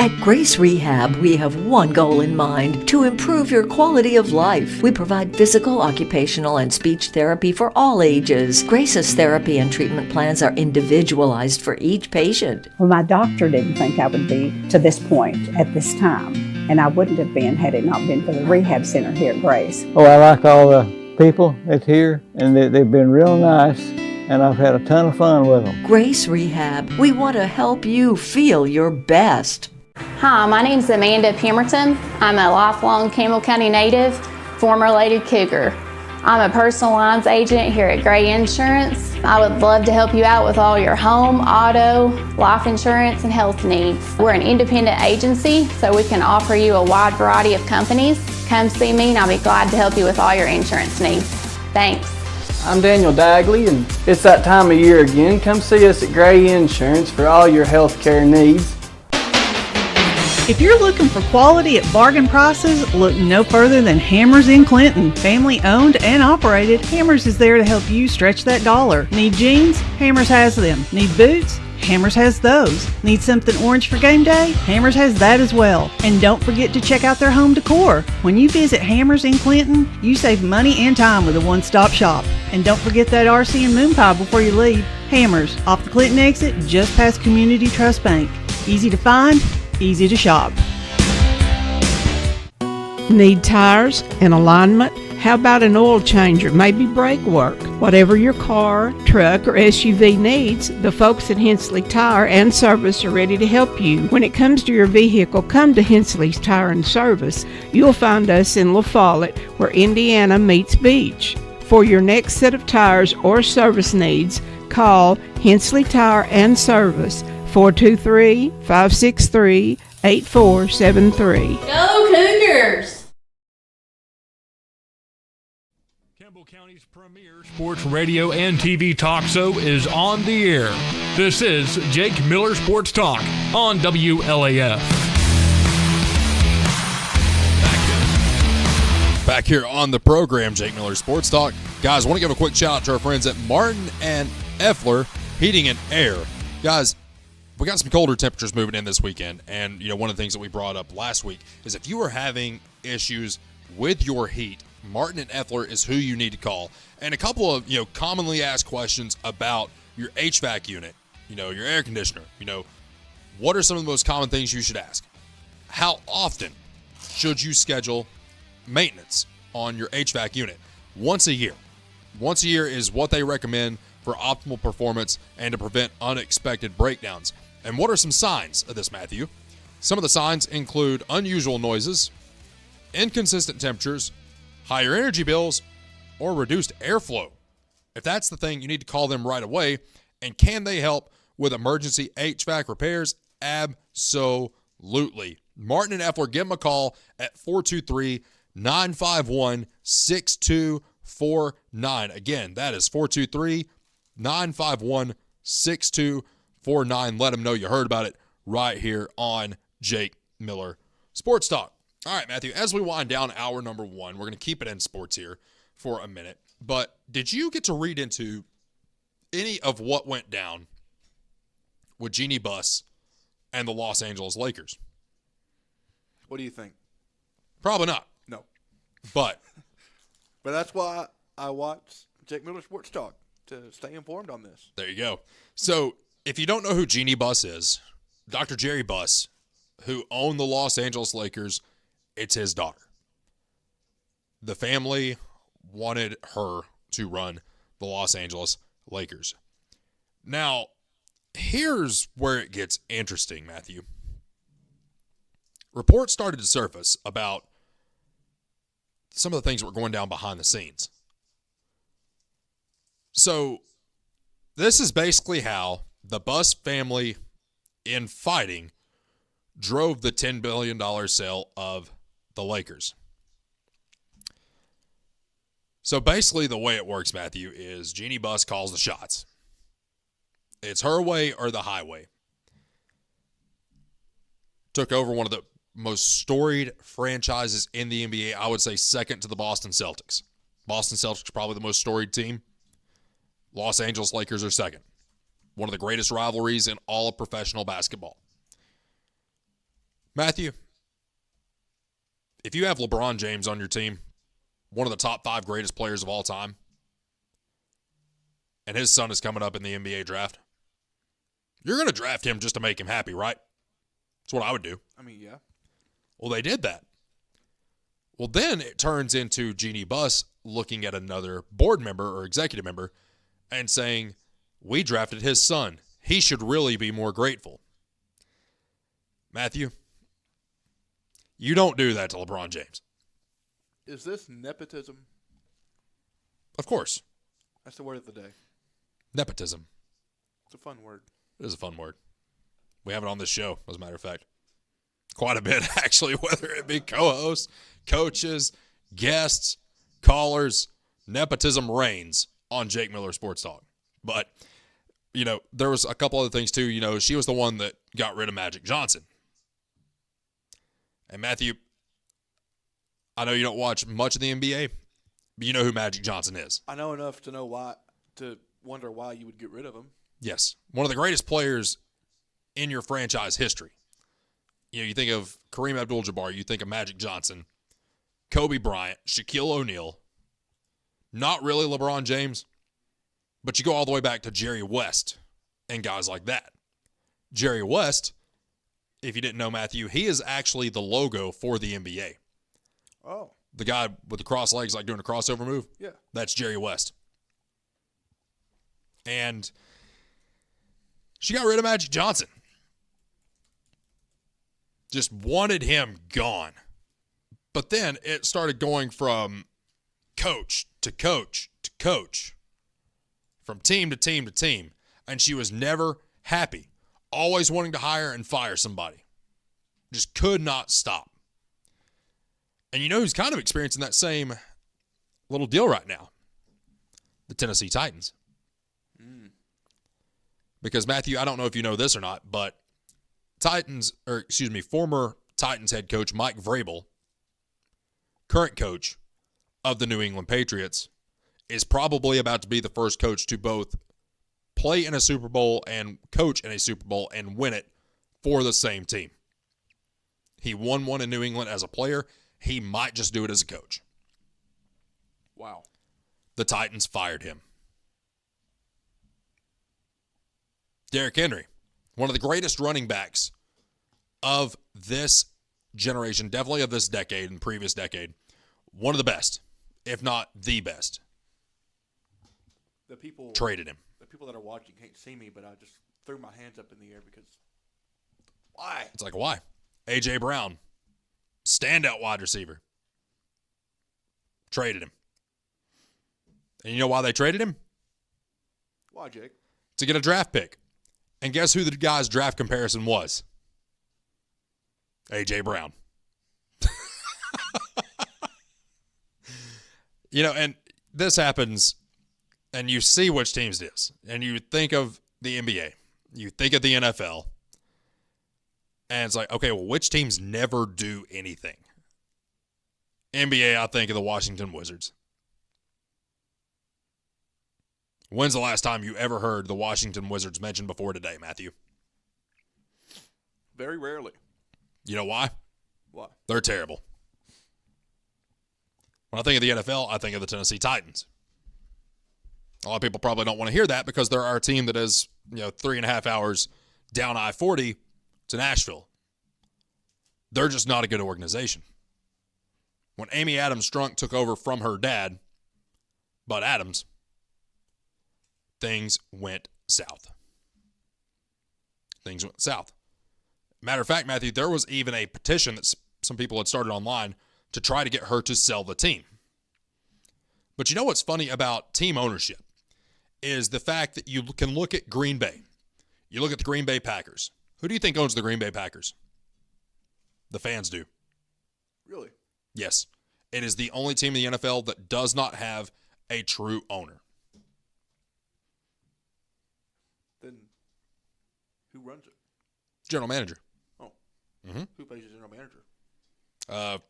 At Grace Rehab, we have one goal in mind: to improve your quality of life. We provide physical, occupational, and speech therapy for all ages. Grace's therapy and treatment plans are individualized for each patient. Well, my doctor didn't think I would be to this point at this time, and I wouldn't have been had it not been for the rehab center here at Grace. Oh, I like all the people that's here, and they've been real nice, and I've had a ton of fun with them. Grace Rehab, we want to help you feel your best. Hi, my name is Amanda Pemberton. I'm a lifelong Campbell County native, former Lady Cougar. I'm a personal lines agent here at Gray Insurance. I would love to help you out with all your home, auto, life insurance, and health needs. We're an independent agency, so we can offer you a wide variety of companies. Come see me and I'll be glad to help you with all your insurance needs. Thanks. I'm Daniel Dagley, and it's that time of year again. Come see us at Gray Insurance for all your health care needs. If you're looking for quality at bargain prices, look no further than Hammers in Clinton. Family owned and operated, Hammers is there to help you stretch that dollar. Need jeans? Hammers has them. Need boots? Hammers has those. Need something orange for game day? Hammers has that as well. And don't forget to check out their home decor. When you visit Hammers in Clinton, you save money and time with a one-stop shop. And don't forget that RC and moon pie before you leave. Hammers, off the Clinton exit, just past Community Trust Bank. Easy to find, easy to shop. Need tires and alignment? How about an oil changer, maybe brake work? Whatever your car, truck, or SUV needs, the folks at Hensley Tire and Service are ready to help you. When it comes to your vehicle, come to Hensley's Tire and Service. You'll find us in La Follette, where Indiana meets beach. For your next set of tires or service needs, call Hensley Tire and Service, 423-563-8473. Go Cougars! Campbell County's premier sports radio and TV talk show is on the air. This is Jake Miller Sports Talk on WLAF. Back here on the program, Jake Miller Sports Talk. Guys, I want to give a quick shout out to our friends at Martin and Effler Heating and Air. Guys, we got some colder temperatures moving in this weekend, and one of the things that we brought up last week is if you are having issues with your heat, Martin and Effler is who you need to call. And a couple of commonly asked questions about your HVAC unit, your air conditioner. What are some of the most common things you should ask? How often should you schedule maintenance on your HVAC unit? Once a year. Once a year is what they recommend for optimal performance and to prevent unexpected breakdowns. And what are some signs of this, Matthew? Some of the signs include unusual noises, inconsistent temperatures, higher energy bills, or reduced airflow. If that's the thing, you need to call them right away. And can they help with emergency HVAC repairs? Absolutely. Martin and Effler, give them a call at 423-951-6249. Again, that is 423-951-6249. Let them know you heard about it right here on Jake Miller Sports Talk. All right, Matthew, as we wind down hour number 1, we're going to keep it in sports here for a minute. But did you get to read into any of what went down with Jeannie Buss and the Los Angeles Lakers? What do you think? Probably not. No. But that's why I watch Jake Miller Sports Talk, to stay informed on this. There you go. So if you don't know who Jeannie Buss is, Dr. Jerry Buss, who owned the Los Angeles Lakers, it's his daughter. The family wanted her to run the Los Angeles Lakers. Now, here's where it gets interesting, Matthew. Reports started to surface about some of the things that were going down behind the scenes. So, this is basically how the Buss family, in fighting, drove the $10 billion sale of the Lakers. So basically the way it works, Matthew, is Jeannie Buss calls the shots. It's her way or the highway. Took over one of the most storied franchises in the NBA, I would say second to the Boston Celtics. Boston Celtics are probably the most storied team. Los Angeles Lakers are second. One of the greatest rivalries in all of professional basketball. Matthew, if you have LeBron James on your team, one of the top 5 greatest players of all time, and his son is coming up in the NBA draft, you're going to draft him just to make him happy, right? That's what I would do. I mean, yeah. Well, they did that. Well, then it turns into Jeannie Buss looking at another board member or executive member and saying, we drafted his son. He should really be more grateful. Matthew, you don't do that to LeBron James. Is this nepotism? Of course. That's the word of the day. Nepotism. It's a fun word. It is a fun word. We have it on this show, as a matter of fact. Quite a bit, actually, whether it be co-hosts, coaches, guests, callers. Nepotism reigns on Jake Miller Sports Talk. But, there was a couple other things, too. She was the one that got rid of Magic Johnson. And, Matthew, I know you don't watch much of the NBA, but you know who Magic Johnson is. I know enough to know why, to wonder why you would get rid of him. Yes. One of the greatest players in your franchise history. You think of Kareem Abdul-Jabbar, you think of Magic Johnson, Kobe Bryant, Shaquille O'Neal, not really LeBron James, but you go all the way back to Jerry West and guys like that. Jerry West, if you didn't know, Matthew, he is actually the logo for the NBA. Oh. The guy with the cross legs, like doing a crossover move? Yeah. That's Jerry West. And she got rid of Magic Johnson. Just wanted him gone. But then it started going from coach to coach to coach, from team to team to team, and she was never happy, always wanting to hire and fire somebody. Just could not stop. And you know who's kind of experiencing that same little deal right now? The Tennessee Titans. Because, Matthew, I don't know if you know this or not, but former Titans head coach Mike Vrabel, current coach of the New England Patriots, is probably about to be the first coach to both play in a Super Bowl and coach in a Super Bowl and win it for the same team. He won one in New England as a player. He might just do it as a coach. Wow. The Titans fired him. Derrick Henry, one of the greatest running backs of this generation, definitely of this decade and previous decade. One of the best, if not the best. The people traded him. people that are watching can't see me, but I just threw my hands up in the air because why? It's like, why? A.J. Brown, standout wide receiver. Traded him. And you know why they traded him? Why, Jake? To get a draft pick. And guess who the guy's draft comparison was? A.J. Brown. You know, and this happens, and you see which teams it is. And you think of the NBA. You think of the NFL. And it's like, okay, well, which teams never do anything? NBA, I think of the Washington Wizards. When's the last time you ever heard the Washington Wizards mentioned before today, Matthew? Very rarely. You know why? Why? They're terrible. When I think of the NFL, I think of the Tennessee Titans. A lot of people probably don't want to hear that because they're our team that is, 3.5 hours down I-40 to Nashville. They're just not a good organization. When Amy Adams Strunk took over from her dad, Bud Adams, things went south. Things went south. Matter of fact, Matthew, there was even a petition that some people had started online to try to get her to sell the team. But you know what's funny about team ownership is the fact that you can look at Green Bay. You look at the Green Bay Packers. Who do you think owns the Green Bay Packers? The fans do. Really? Yes. It is the only team in the NFL that does not have a true owner. Then who runs it? General manager. Oh. Mm-hmm. Who pays the general manager?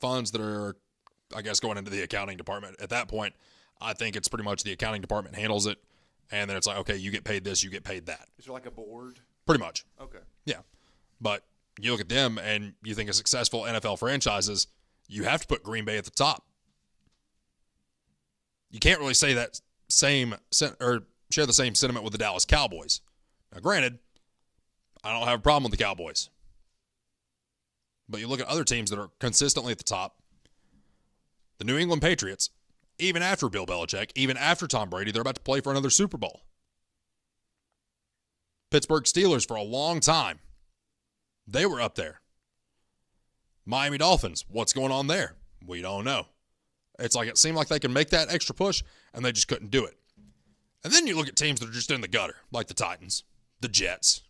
Funds that are, I guess, going into the accounting department. At that point, I think it's pretty much the accounting department handles it, and then it's like, okay, you get paid this, you get paid that. Is there like a board? Pretty much. Okay. Yeah. But you look at them, and you think of successful NFL franchises, you have to put Green Bay at the top. You can't really say that share the same sentiment with the Dallas Cowboys. Now, granted, I don't have a problem with the Cowboys. But you look at other teams that are consistently at the top. The New England Patriots, even after Bill Belichick, even after Tom Brady, they're about to play for another Super Bowl. Pittsburgh Steelers for a long time. They were up there. Miami Dolphins, what's going on there? We don't know. It's like it seemed like they can make that extra push, and they just couldn't do it. And then you look at teams that are just in the gutter, like the Titans, the Jets,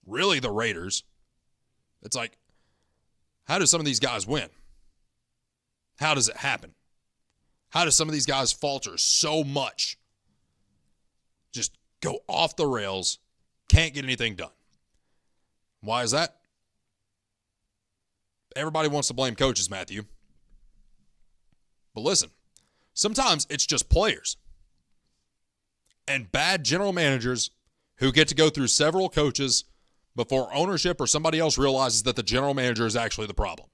really the Raiders. It's like, how do some of these guys win? How does it happen? How do some of these guys falter so much? Just go off the rails, can't get anything done. Why is that? Everybody wants to blame coaches, Matthew. But listen, sometimes it's just players and bad general managers who get to go through several coaches before ownership or somebody else realizes that the general manager is actually the problem.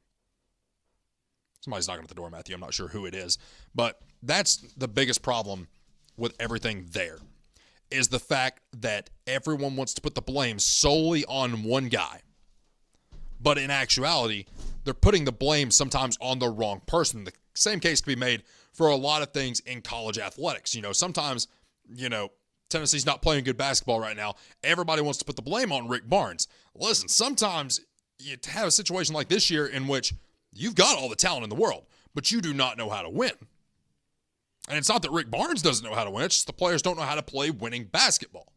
Somebody's knocking at the door, Matthew. I'm not sure who it is. But that's the biggest problem with everything there, is the fact that everyone wants to put the blame solely on one guy. But in actuality, they're putting the blame sometimes on the wrong person. The same case can be made for a lot of things in college athletics. Sometimes, Tennessee's not playing good basketball right now. Everybody wants to put the blame on Rick Barnes. Listen, sometimes you have a situation like this year in which you've got all the talent in the world, but you do not know how to win. And it's not that Rick Barnes doesn't know how to win. It's just the players don't know how to play winning basketball.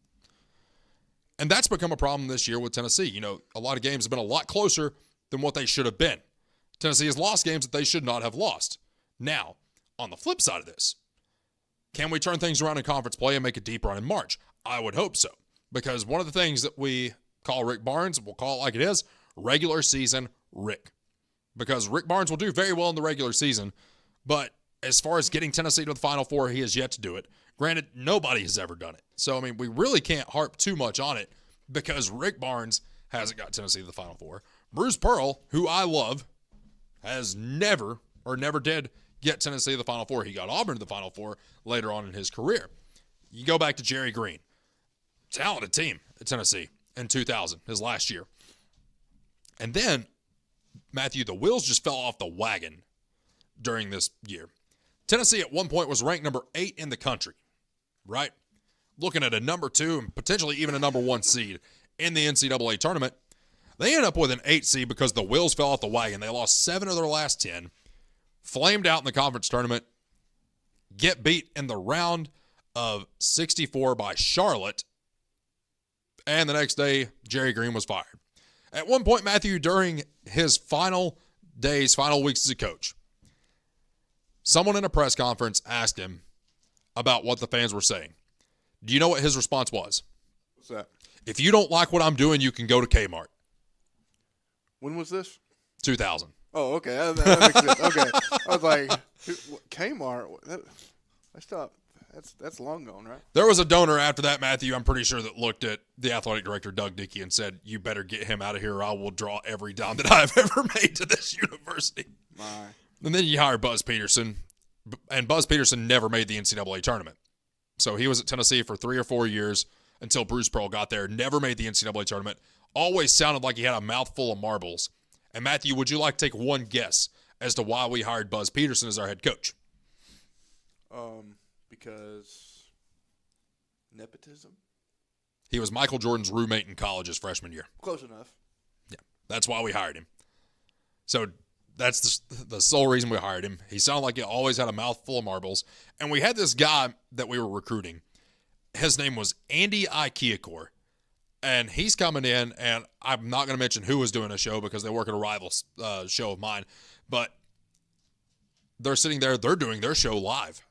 And that's become a problem this year with Tennessee. A lot of games have been a lot closer than what they should have been. Tennessee has lost games that they should not have lost. Now, on the flip side of this, can we turn things around in conference play and make a deep run in March? I would hope so. Because one of the things that we call Rick Barnes, we'll call it like it is, regular season Rick. Because Rick Barnes will do very well in the regular season, but as far as getting Tennessee to the Final Four, he has yet to do it. Granted, nobody has ever done it. So, we really can't harp too much on it because Rick Barnes hasn't got Tennessee to the Final Four. Bruce Pearl, who I love, has never did get Tennessee to the Final Four. He got Auburn to the Final Four later on in his career. You go back to Jerry Green. Talented team at Tennessee in 2000, his last year. And then, Matthew, the wheels just fell off the wagon during this year. Tennessee at one point was ranked number 8 in the country, right? looking at a number 2 and potentially even a number 1 seed in the NCAA tournament. They end up with an 8 seed because the wheels fell off the wagon. They lost 7 of their last 10, flamed out in the conference tournament, get beat in the round of 64 by Charlotte, and the next day, Jerry Green was fired. At one point, Matthew, during his final weeks as a coach, someone in a press conference asked him about what the fans were saying. Do you know what his response was? What's that? If you don't like what I'm doing, you can go to Kmart. When was this? 2000. Oh, okay. That makes sense. Okay. I was like, Kmart? That's long gone, right? There was a donor after that, Matthew, I'm pretty sure, that looked at the athletic director, Doug Dickey, and said, you better get him out of here or I will draw every dime that I've ever made to this university. My. And then you hire Buzz Peterson, and Buzz Peterson never made the NCAA tournament. So he was at Tennessee for 3 or 4 years until Bruce Pearl got there, never made the NCAA tournament, always sounded like he had a mouthful of marbles. And Matthew, would you like to take one guess as to why we hired Buzz Peterson as our head coach? Because nepotism? He was Michael Jordan's roommate in college his freshman year. Close enough. Yeah, that's why we hired him. So that's the sole reason we hired him. He sounded like he always had a mouthful of marbles. And we had this guy that we were recruiting. His name was Andy Ikeakor. And he's coming in, and I'm not going to mention who was doing a show because they work at a rival show of mine. But they're sitting there, they're doing their show live.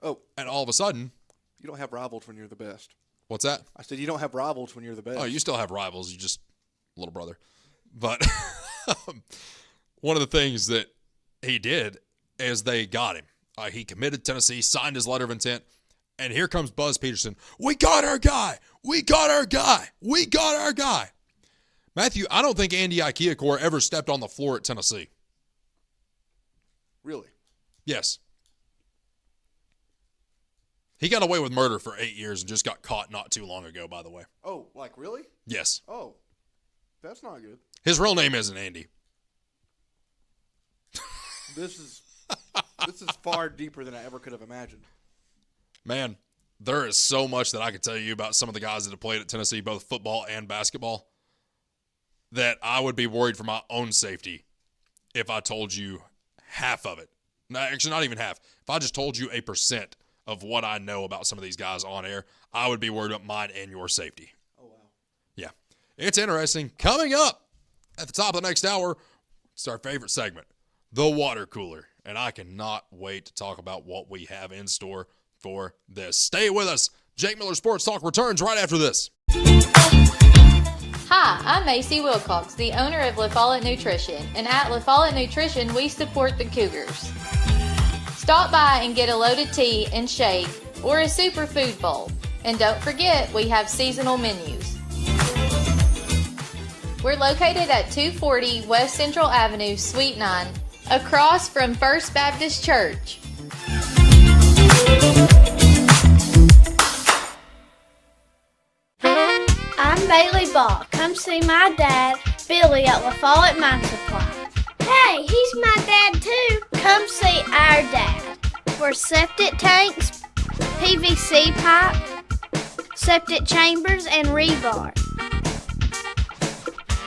Oh. And all of a sudden. You don't have rivals when you're the best. What's that? I said you don't have rivals when you're the best. Oh, you still have rivals. You just little brother. But one of the things that he did is they got him. He committed to Tennessee, signed his letter of intent, and here comes Buzz Peterson. We got our guy. We got our guy. We got our guy. Matthew, I don't think Andy Ikeakor ever stepped on the floor at Tennessee. Really? Yes. He got away with murder for 8 years and just got caught not too long ago, by the way. Oh, like really? Yes. Oh, that's not good. His real name isn't Andy. This is far deeper than I ever could have imagined. Man, there is so much that I could tell you about some of the guys that have played at Tennessee, both football and basketball, that I would be worried for my own safety if I told you half of it. No, actually, not even half. If I just told you 1% of what I know about some of these guys on air, I would be worried about mine and your safety. Oh, wow. Yeah. It's interesting. Coming up at the top of the next hour, it's our favorite segment, the water cooler. And I cannot wait to talk about what we have in store for this. Stay with us. Jake Miller Sports Talk returns right after this. Hi, I'm Macy Wilcox, the owner of La Follette Nutrition. And at La Follette Nutrition, we support the Cougars. Stop by and get a loaded tea and shake or a superfood bowl. And don't forget, we have seasonal menus. We're located at 240 West Central Avenue, Suite 9, across from First Baptist Church. I'm Bailey Ball. Come see my dad, Billy, at La Follette Mine Supply. Hey, he's my dad too. Come see our dad. For septic tanks, PVC pipe, septic chambers, and rebar.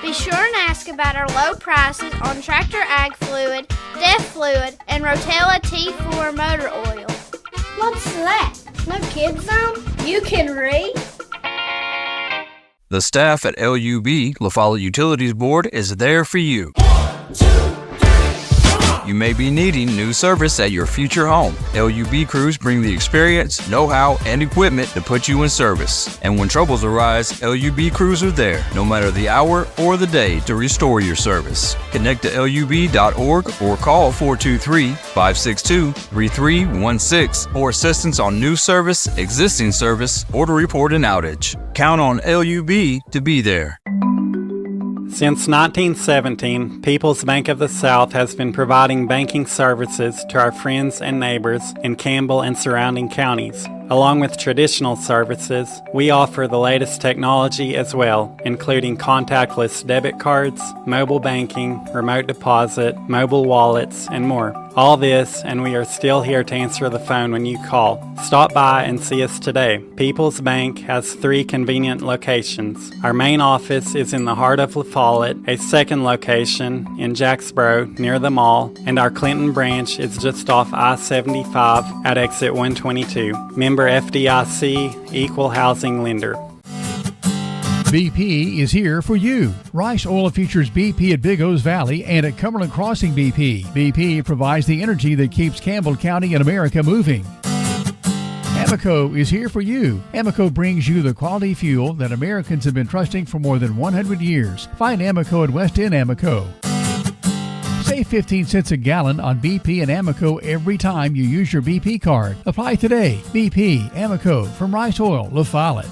Be sure and ask about our low prices on Tractor Ag Fluid, Def Fluid, and Rotella T4 motor oil. What's that? No kids zone? You can read? The staff at LUB, La Follette Utilities Board, is there for you. You may be needing new service at your future home. LUB crews bring the experience, know-how, and equipment to put you in service. And when troubles arise, LUB crews are there, no matter the hour or the day, to restore your service. Connect to LUB.org or call 423-562-3316 for assistance on new service, existing service, or to report an outage. Count on LUB to be there. Since 1917, People's Bank of the South has been providing banking services to our friends and neighbors in Campbell and surrounding counties. Along with traditional services, we offer the latest technology as well, including contactless debit cards, mobile banking, remote deposit, mobile wallets, and more. All this, and we are still here to answer the phone when you call. Stop by and see us today. People's Bank has 3 convenient locations. Our main office is in the heart of La Follette, a second location in Jacksboro near the mall, and our Clinton branch is just off I-75 at exit 122. Member FDIC, Equal Housing Lender. BP is here for you. Rice Oil features BP at Big O's Valley and at Cumberland Crossing BP. BP provides the energy that keeps Campbell County and America moving. Amoco is here for you. Amoco brings you the quality fuel that Americans have been trusting for more than 100 years. Find Amoco at West End Amoco. Save 15 cents a gallon on BP and Amoco every time you use your BP card. Apply today. BP, Amoco, from Rice Oil, La Follette.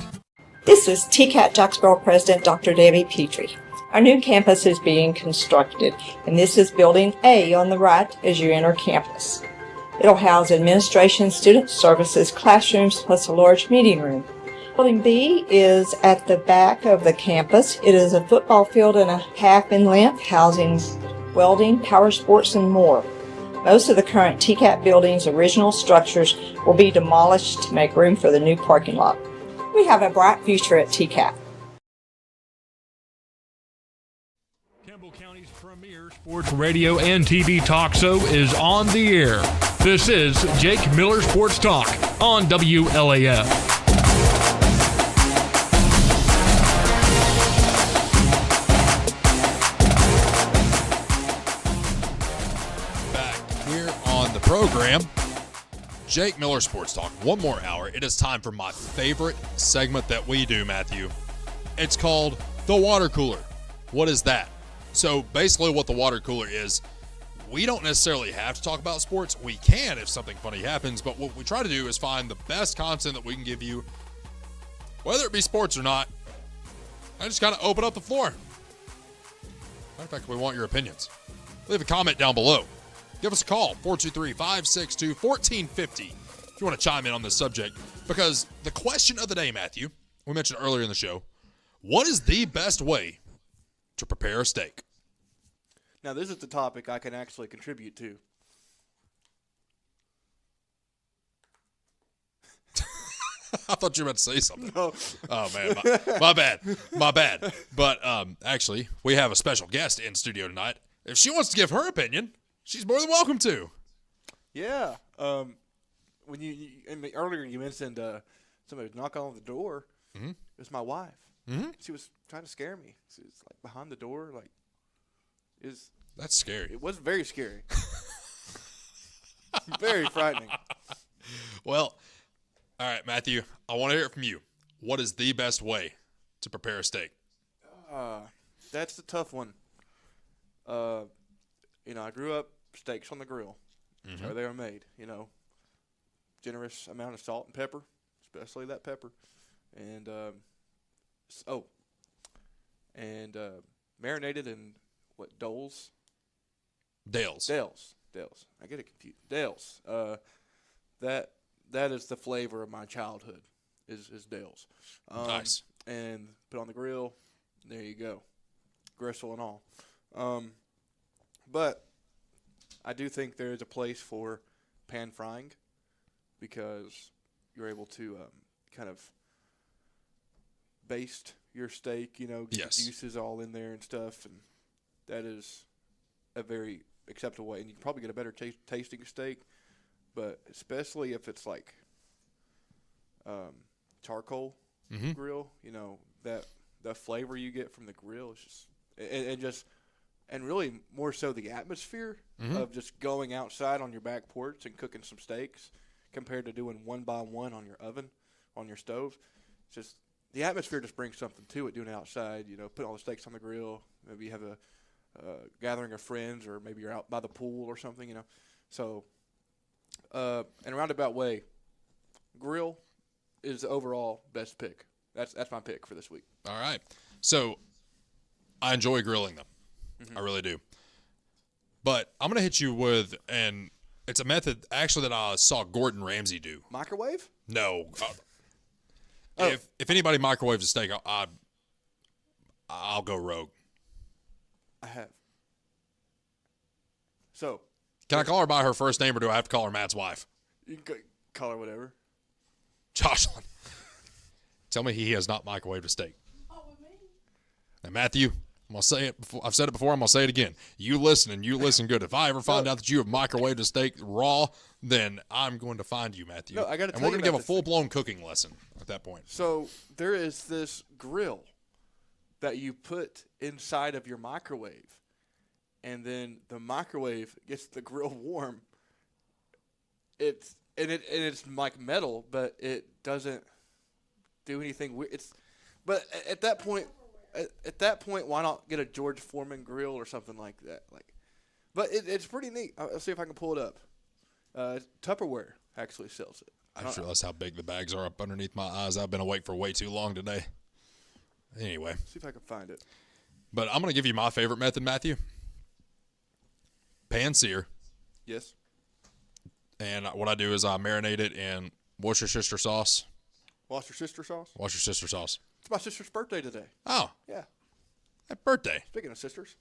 This is TCAT Jacksboro President Dr. Debbie Petrie. Our new campus is being constructed, and this is Building A on the right as you enter campus. It'll house administration, student services, classrooms, plus a large meeting room. Building B is at the back of the campus. It is a football field and a half in length, housing welding, power sports, and more. Most of the current TCAT building's original structures will be demolished to make room for the new parking lot. We have a bright future at TCAT. Campbell County's premier sports radio and TV talk show is on the air. This is Jake Miller Sports Talk on WLAF. Back here on the program, Jake Miller Sports Talk. One more hour. It is time for my favorite segment that we do, Matthew. It's called the water cooler. What is that? So basically what the water cooler is, we don't necessarily have to talk about sports. We can if something funny happens, but what we try to do is find the best content that we can give you, whether it be sports or not. I just kind of open up the floor. Matter of fact, we want your opinions. Leave a comment down below. Give us a call, 423-562-1450, if you want to chime in on this subject. Because the question of the day, Matthew, we mentioned earlier in the show, what is the best way to prepare a steak? Now, this is the topic I can actually contribute to. I thought you were about to say something. No. Oh, man, my bad. But actually, we have a special guest in studio tonight. If she wants to give her opinion, she's more than welcome to. Yeah. When earlier you mentioned somebody was knocking on the door. Mm-hmm. It was my wife. Mm-hmm. She was trying to scare me. She was like behind the door, That's scary. It was very scary. Very frightening. Well, all right, Matthew, I want to hear it from you. What is the best way to prepare a steak? That's the tough one. I grew up steaks on the grill. That's how they were made. Generous amount of salt and pepper, especially that pepper, and marinated in Dales. I get it confused. Dales. That is the flavor of my childhood. Is Dales. Nice. And put on the grill. There you go. Gristle and all. But I do think there is a place for pan frying because you're able to kind of baste your steak, get the juices all in there and stuff, and that is a very acceptable way. And you can probably get a better tasting steak, but especially if it's like charcoal grill, that the flavor you get from the grill is just and really more so the atmosphere of just going outside on your back porch and cooking some steaks compared to doing one by one on your oven, on your stove. It's just the atmosphere just brings something to it doing it outside, putting all the steaks on the grill. Maybe you have a gathering of friends, or maybe you're out by the pool or something, So, in a roundabout way, grill is the overall best pick. That's my pick for this week. All right. So, I enjoy grilling them. I really do. But I'm going to hit you with, and it's a method actually that I saw Gordon Ramsay do. Microwave? No. If anybody microwaves a steak, I'll go rogue. I have. So, Can I call her by her first name, or do I have to call her Matt's wife? You can call her whatever. Jocelyn. Tell me he has not microwaved a steak. Now, Matthew, I'm going to say it before. I've said it before. I'm going to say it again. You listen, and you listen good. If I ever find out that you have microwaved a steak raw, then I'm going to find you, Matthew. No, I got to tell you. And we're going to give a full-blown cooking lesson at that point. So there is this grill that you put inside of your microwave, and then the microwave gets the grill warm. It's like metal, but it doesn't do anything weird. But at that point, why not get a George Foreman grill or something like that? But it's pretty neat. I'll see if I can pull it up. Tupperware actually sells it. I just realized how big the bags are up underneath my eyes. I've been awake for way too long today. Anyway. See if I can find it. But I'm going to give you my favorite method, Matthew. Pan sear. Yes. And what I do is I marinate it in Worcestershire sauce. Worcestershire sauce? Worcestershire sauce. It's my sister's birthday today. Oh. Yeah. Happy birthday. Speaking of sisters.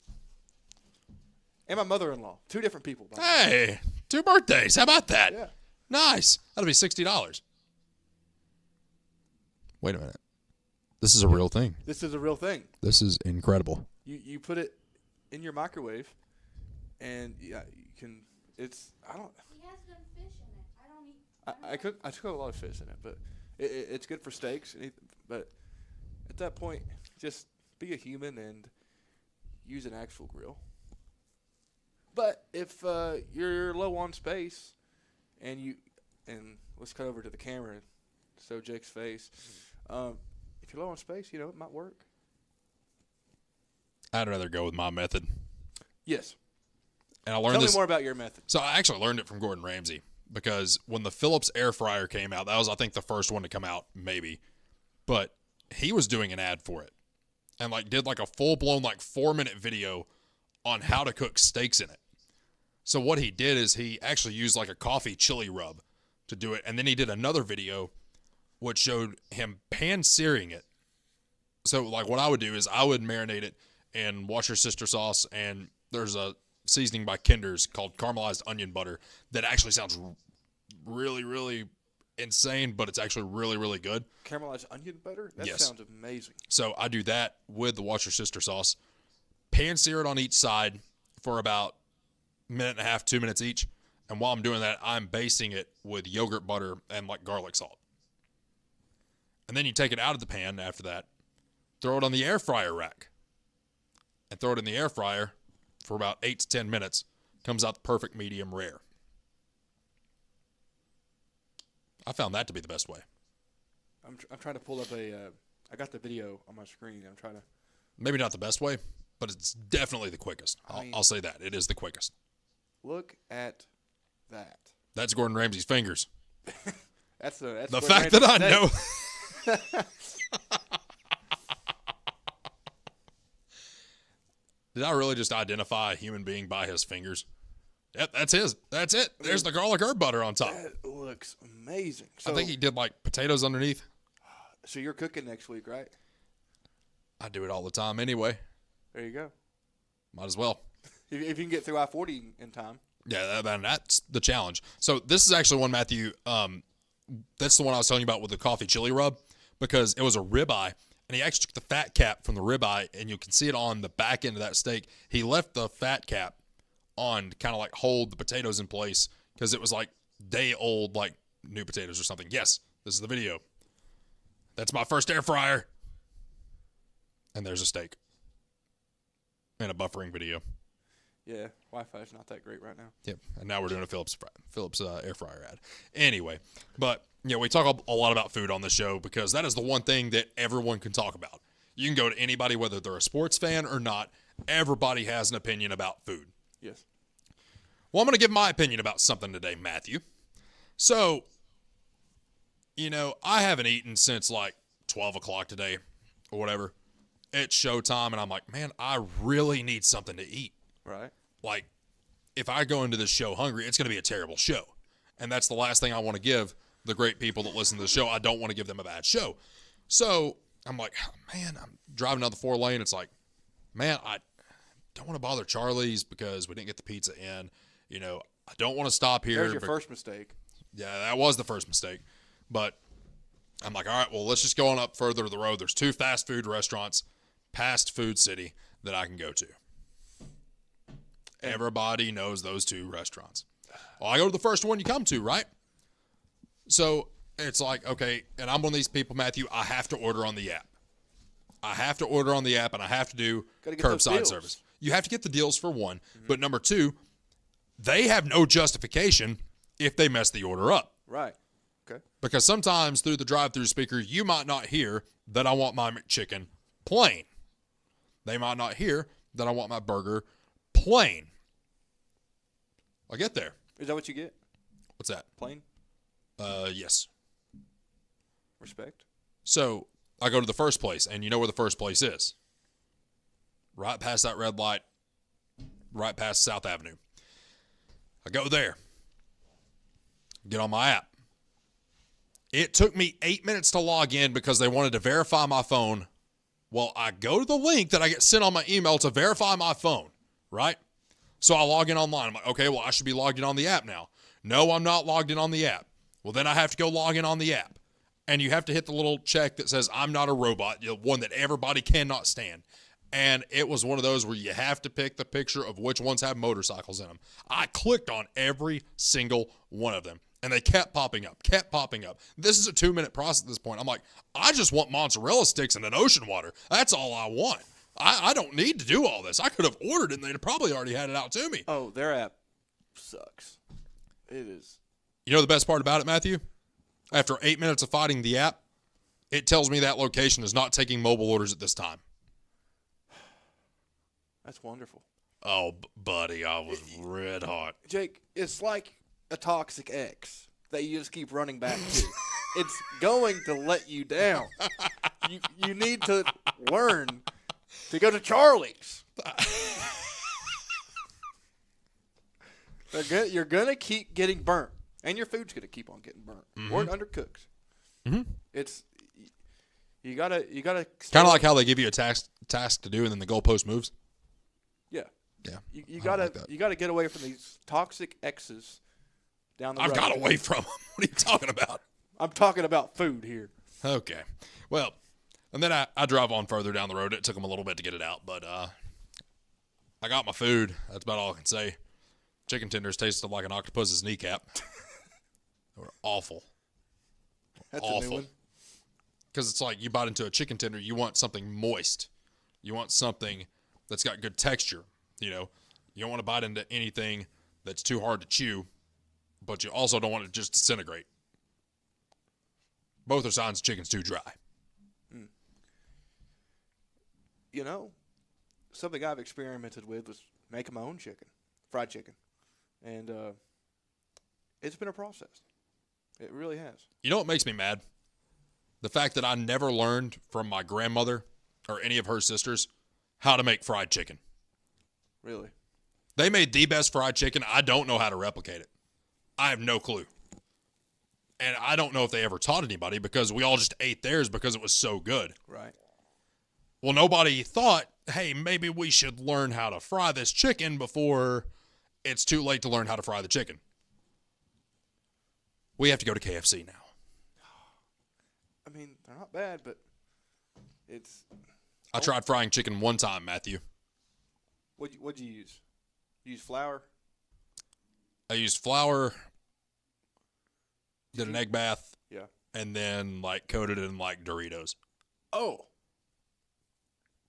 And my mother-in-law. 2 different people. Hey, 2 birthdays. How about that? Yeah. Nice. That'll be $60. Wait a minute. This is a real thing. This is a real thing. This is incredible. You put it in your microwave, and yeah, you can. It's I don't. He has done fish in it. I don't eat. I took a lot of fish in it, but it's good for steaks. But at that point, just be a human and use an actual grill. But if you're low on space, and let's cut over to the camera, so Jake's face. If you're low on space, it might work. I'd rather go with my method. Yes. And I learned Tell this. me more about your method. So I actually learned it from Gordon Ramsay because when the Philips air fryer came out, that was, I think, the first one to come out, maybe. But he was doing an ad for it and did a full-blown 4-minute video on how to cook steaks in it. So what he did is he actually used a coffee chili rub to do it. And then he did another video which showed him pan-searing it. So, what I would do is I would marinate it in Worcestershire sauce, and there's a seasoning by Kinder's called caramelized onion butter that actually sounds really, really insane, but it's actually really, really good. Caramelized onion butter? That Yes. sounds amazing. So I do that with the Worcestershire sauce. Pan-sear it on each side for about a minute and a half, 2 minutes each. And while I'm doing that, I'm basting it with yogurt butter and garlic salt. And then you take it out of the pan after that, throw it on the air fryer rack, and throw it in the air fryer for about 8 to 10 minutes. Comes out the perfect medium rare. I found that to be the best way. I'm trying to pull up I got the video on my screen. I'm trying to. Maybe not the best way, but it's definitely the quickest. I'll say that. It is the quickest. Look at that. That's Gordon Ramsay's fingers. That's the Gordon fact that I Ramsay's know. Did I really just identify a human being by his fingers? Yep, that's his. That's it. There's the garlic herb butter on top. That looks amazing. So, I think he did potatoes underneath. So you're cooking next week, right? I do it all the time anyway. There you go. Might as well. If you can get through I-40 in time. Yeah, that's the challenge. So this is actually one, Matthew, that's the one I was telling you about with the coffee chili rub, because it was a ribeye, and he actually took the fat cap from the ribeye, and you can see it on the back end of that steak. He left the fat cap on to kind of hold the potatoes in place, because it was day old, new potatoes or something. Yes, this is the video. That's my first air fryer. And there's a steak. And a buffering video. Yeah, Wi-Fi's not that great right now. Yep, and now we're doing a Philips air fryer ad. Anyway, but we talk a lot about food on this show because that is the one thing that everyone can talk about. You can go to anybody, whether they're a sports fan or not. Everybody has an opinion about food. Yes. Well, I'm going to give my opinion about something today, Matthew. So, I haven't eaten since 12 o'clock today or whatever. It's showtime, and I'm like, man, I really need something to eat. Right. If I go into this show hungry, it's going to be a terrible show. And that's the last thing I want to give the great people that listen to the show. I don't want to give them a bad show. So I'm like, man, I'm driving down the 4-lane. It's like, man, I don't want to bother Charlie's because we didn't get the pizza in. I don't want to stop here. There's your first mistake. Yeah, that was the first mistake. But I'm like, all right, well, let's just go on up further to the road. There's 2 fast food restaurants past Food City that I can go to. Everybody knows those 2 restaurants. Well, I go to the first one you come to, right? So it's like, okay, and I'm one of these people, Matthew, I have to order on the app. I have to order on the app, and I have to do curbside service. You have to get the deals for one, but number 2, they have no justification if they mess the order up. Right. Okay. Because sometimes through the drive-through speaker, you might not hear that I want my McChicken plain. They might not hear that I want my burger plain. I get there. Is that what you get? What's that? Plain? Yes. Respect. So I go to the first place, and you know where the first place is. Right past that red light, right past South Avenue. I go there. Get on my app. It took me 8 minutes to log in because they wanted to verify my phone. Well, I go to the link that I get sent on my email to verify my phone, right? So I log in online. I'm like, okay, well, I should be logged in on the app now. No, I'm not logged in on the app. Well, then I have to go log in on the app. And you have to hit the little check that says, I'm not a robot, the one that everybody cannot stand. And it was one of those where you have to pick the picture of which ones have motorcycles in them. I clicked on every single one of them. And they kept popping up. This is a 2-minute process at this point. I'm like, I just want mozzarella sticks and an ocean water. That's all I want. I don't need to do all this. I could have ordered it, and they'd probably already had it out to me. Oh, their app sucks. It is. You know the best part about it, Matthew? After 8 minutes of fighting the app, it tells me that location is not taking mobile orders at this time. That's wonderful. Oh, buddy, I was red hot. Jake, it's like a toxic ex that you just keep running back to. It's going to let you down. You need to learn to go to Charlie's. You're going to keep getting burnt, and your food's going to keep on getting burnt or undercooked. Mm-hmm. It's you gotta kind of like how they give you a task to do, and then the goalpost moves. Yeah. Yeah. You gotta get away from these toxic exes down the road. I've got away from them. What are you talking about? I'm talking about food here. Okay. Well, and then I drive on further down the road. It took them a little bit to get it out, but I got my food. That's about all I can say. Chicken tenders tasted like an octopus's kneecap. They were awful. That's awful. a new one. Because it's like you bite into a chicken tender, you want something moist. You want something that's got good texture. You know, you don't want to bite into anything that's too hard to chew, but you also don't want it to just disintegrate. Both are signs chicken's too dry. You know, something I've experimented with was making my own chicken, fried chicken. And it's been a process. It really has. You know what makes me mad? The fact that I never learned from my grandmother or any of her sisters how to make fried chicken. Really? They made the best fried chicken. I don't know how to replicate it. I have no clue. And I don't know if they ever taught anybody because we all just ate theirs because it was so good. Right. Well, nobody thought, hey, maybe we should learn how to fry this chicken before it's too late to learn how to fry the chicken. We have to go to KFC now. I mean, they're not bad, but it's... I tried frying chicken one time, Matthew. What'd you use? You use flour? I used flour, did an egg bath, yeah, and then coated it in Doritos. Oh.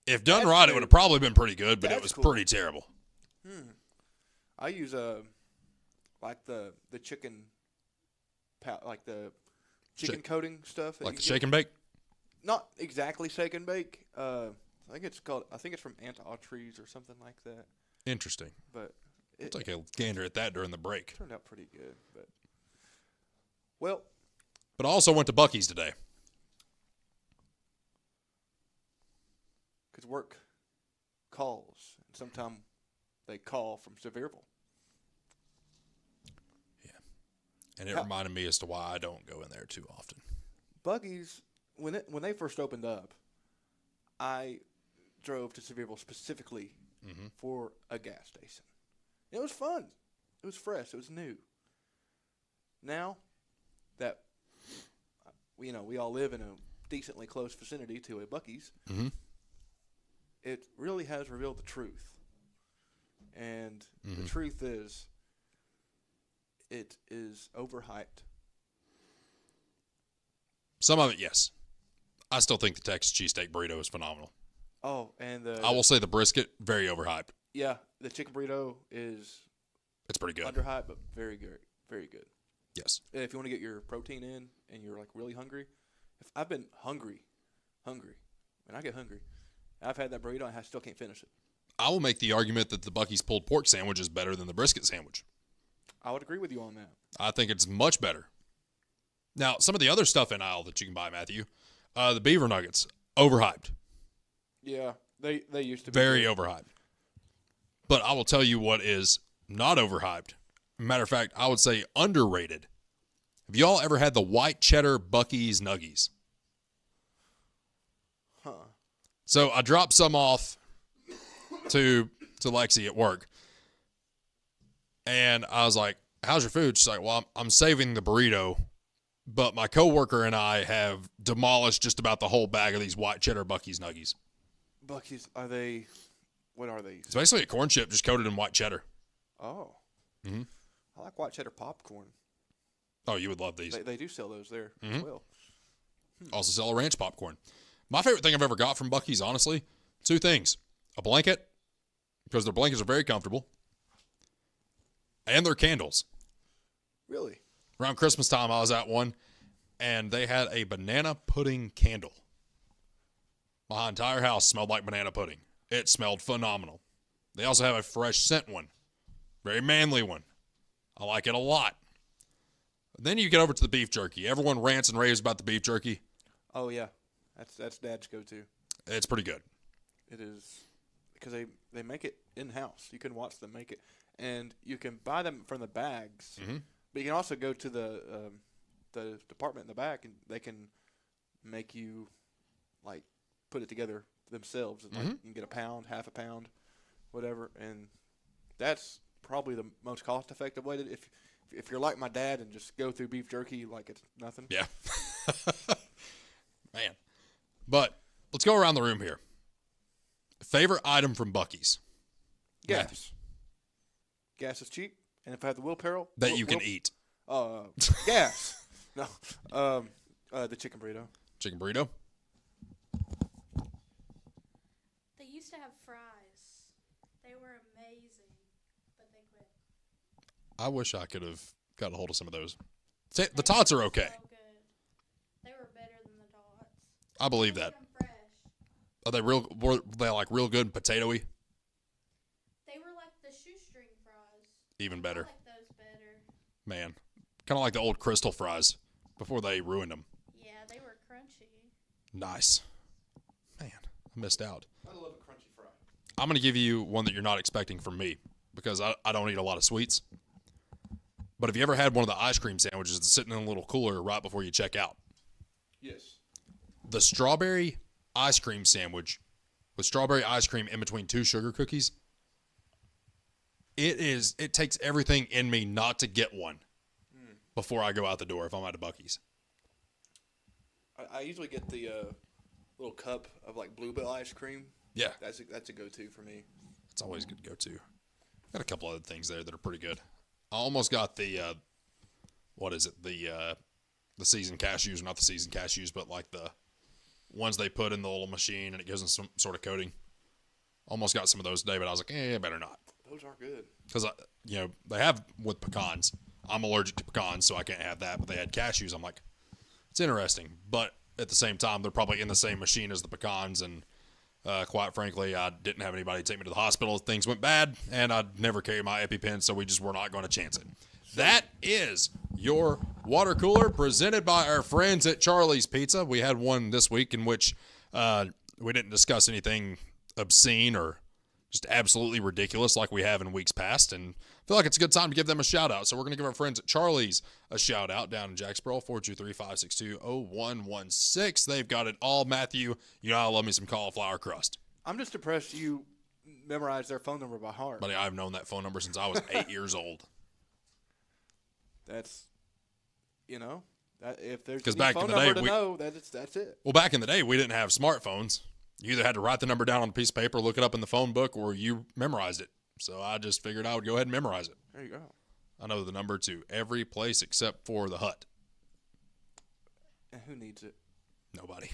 If done right, it would have probably been pretty good, but it was pretty terrible. I use the chicken, the chicken coating stuff. Like the shake and bake? Not exactly shake and bake. I think it's from Aunt Autry's or something like that. Interesting. But I'll take a gander at that during the break. Turned out pretty good, but I also went to Buc-ee's today. Because work calls, and sometimes they call from Sevierville. Yeah, and it reminded me as to why I don't go in there too often. Buc-ee's, when they first opened up, I drove to Sevierville specifically for a gas station. It was fun. It was fresh. It was new. Now that we all live in a decently close vicinity to a Buc-ee's, it really has revealed the truth. And the truth is, it is overhyped. Some of it, yes. I still think the Texas cheesesteak burrito is phenomenal. Oh, and I will say the brisket, very overhyped. Yeah, the chicken burrito is it's pretty good. Underhyped, but very good. Very good. Yes. And if you want to get your protein in and you're like really hungry, if I've been hungry, and I get hungry, I've had that burrito and I still can't finish it. I will make the argument that the Buc-ee's pulled pork sandwich is better than the brisket sandwich. I would agree with you on that. I think it's much better. Now, some of the other stuff in aisle that you can buy, Matthew, the beaver nuggets, overhyped. Yeah, they used to be very overhyped. But I will tell you what is not overhyped. Matter of fact, I would say underrated. Have you all ever had the white cheddar Buc-ee's Nuggies? Huh. So I dropped some off to Lexi at work. And I was like, how's your food? She's like, well, I'm saving the burrito. But my coworker and I have demolished just about the whole bag of these white cheddar Buc-ee's Nuggies. Buc-ee's, what are they? It's basically a corn chip just coated in white cheddar. Oh. Mm-hmm. I like white cheddar popcorn. Oh, you would love these. They do sell those there as well. Also sell a ranch popcorn. My favorite thing I've ever got from Buc-ee's, honestly, 2 things. A blanket, because their blankets are very comfortable, and their candles. Really? Around Christmas time, I was at one, and they had a banana pudding candle. My entire house smelled like banana pudding. It smelled phenomenal. They also have a fresh scent one. Very manly one. I like it a lot. Then you get over to the beef jerky. Everyone rants and raves about the beef jerky. Oh, yeah. That's Dad's go-to. It's pretty good. It is. Because they make it in-house. You can watch them make it. And you can buy them from the bags. Mm-hmm. But you can also go to the department in the back, and they can make you, like, put it together themselves. And, like, you can get a pound, half a pound, whatever. And that's probably the most cost-effective way to if you're like my dad and just go through beef jerky like it's nothing. Yeah. Man. But let's go around the room here. Favorite item from Buc-ee's? Gas. Matthew. Gas is cheap, and if I have the wheelbarrow that you can eat. Gas. No. The chicken burrito. Chicken burrito. They used to have fries. They were amazing, but they quit. I wish I could have got a hold of some of those. The tots are okay. So good. They were better than the tots. I believe that. Are they were they like real good and potatoey? They were like the shoestring fries. Even better. I like those better. Man. Kind of like the old Crystal fries before they ruined them. Yeah, they were crunchy. Nice. Man, I missed out. I love a crunchy fry. I'm going to give you one that you're not expecting from me because I don't eat a lot of sweets. But have you ever had one of the ice cream sandwiches that's sitting in a little cooler right before you check out? Yes. The strawberry ice cream sandwich with strawberry ice cream in between 2 sugar cookies. It takes everything in me not to get one before I go out the door if I'm at a Buc-ee's. I usually get the little cup of like Bluebell ice cream. Yeah. That's a go-to for me. It's always a good go-to. Got a couple other things there that are pretty good. I almost got the the seasoned cashews, not the seasoned cashews, but like the ones they put in the little machine and it gives them some sort of coating. Almost got some of those today, but I was like, better not. Those are good. Because, they have with pecans. I'm allergic to pecans, so I can't have that. But they had cashews. I'm like, it's interesting. But at the same time, they're probably in the same machine as the pecans. And quite frankly, I didn't have anybody take me to the hospital if things went bad. And I'd never carry my EpiPen, so we just were not going to chance it. That is your water cooler presented by our friends at Charlie's Pizza. We had one this week in which we didn't discuss anything obscene or just absolutely ridiculous like we have in weeks past. And I feel like it's a good time to give them a shout out. So we're going to give our friends at Charlie's a shout out down in Jacksboro, 423-562-0116. They've got it all. Matthew, I love me some cauliflower crust. I'm just impressed you memorized their phone number by heart. Buddy, I've known that phone number since I was 8 years old. That's, that if there's 'Cause any back in phone the number day, to know, that's it. Well, back in the day, we didn't have smartphones. You either had to write the number down on a piece of paper, look it up in the phone book, or you memorized it. So I just figured I would go ahead and memorize it. There you go. I know the number to every place except for the hut. And who needs it? Nobody.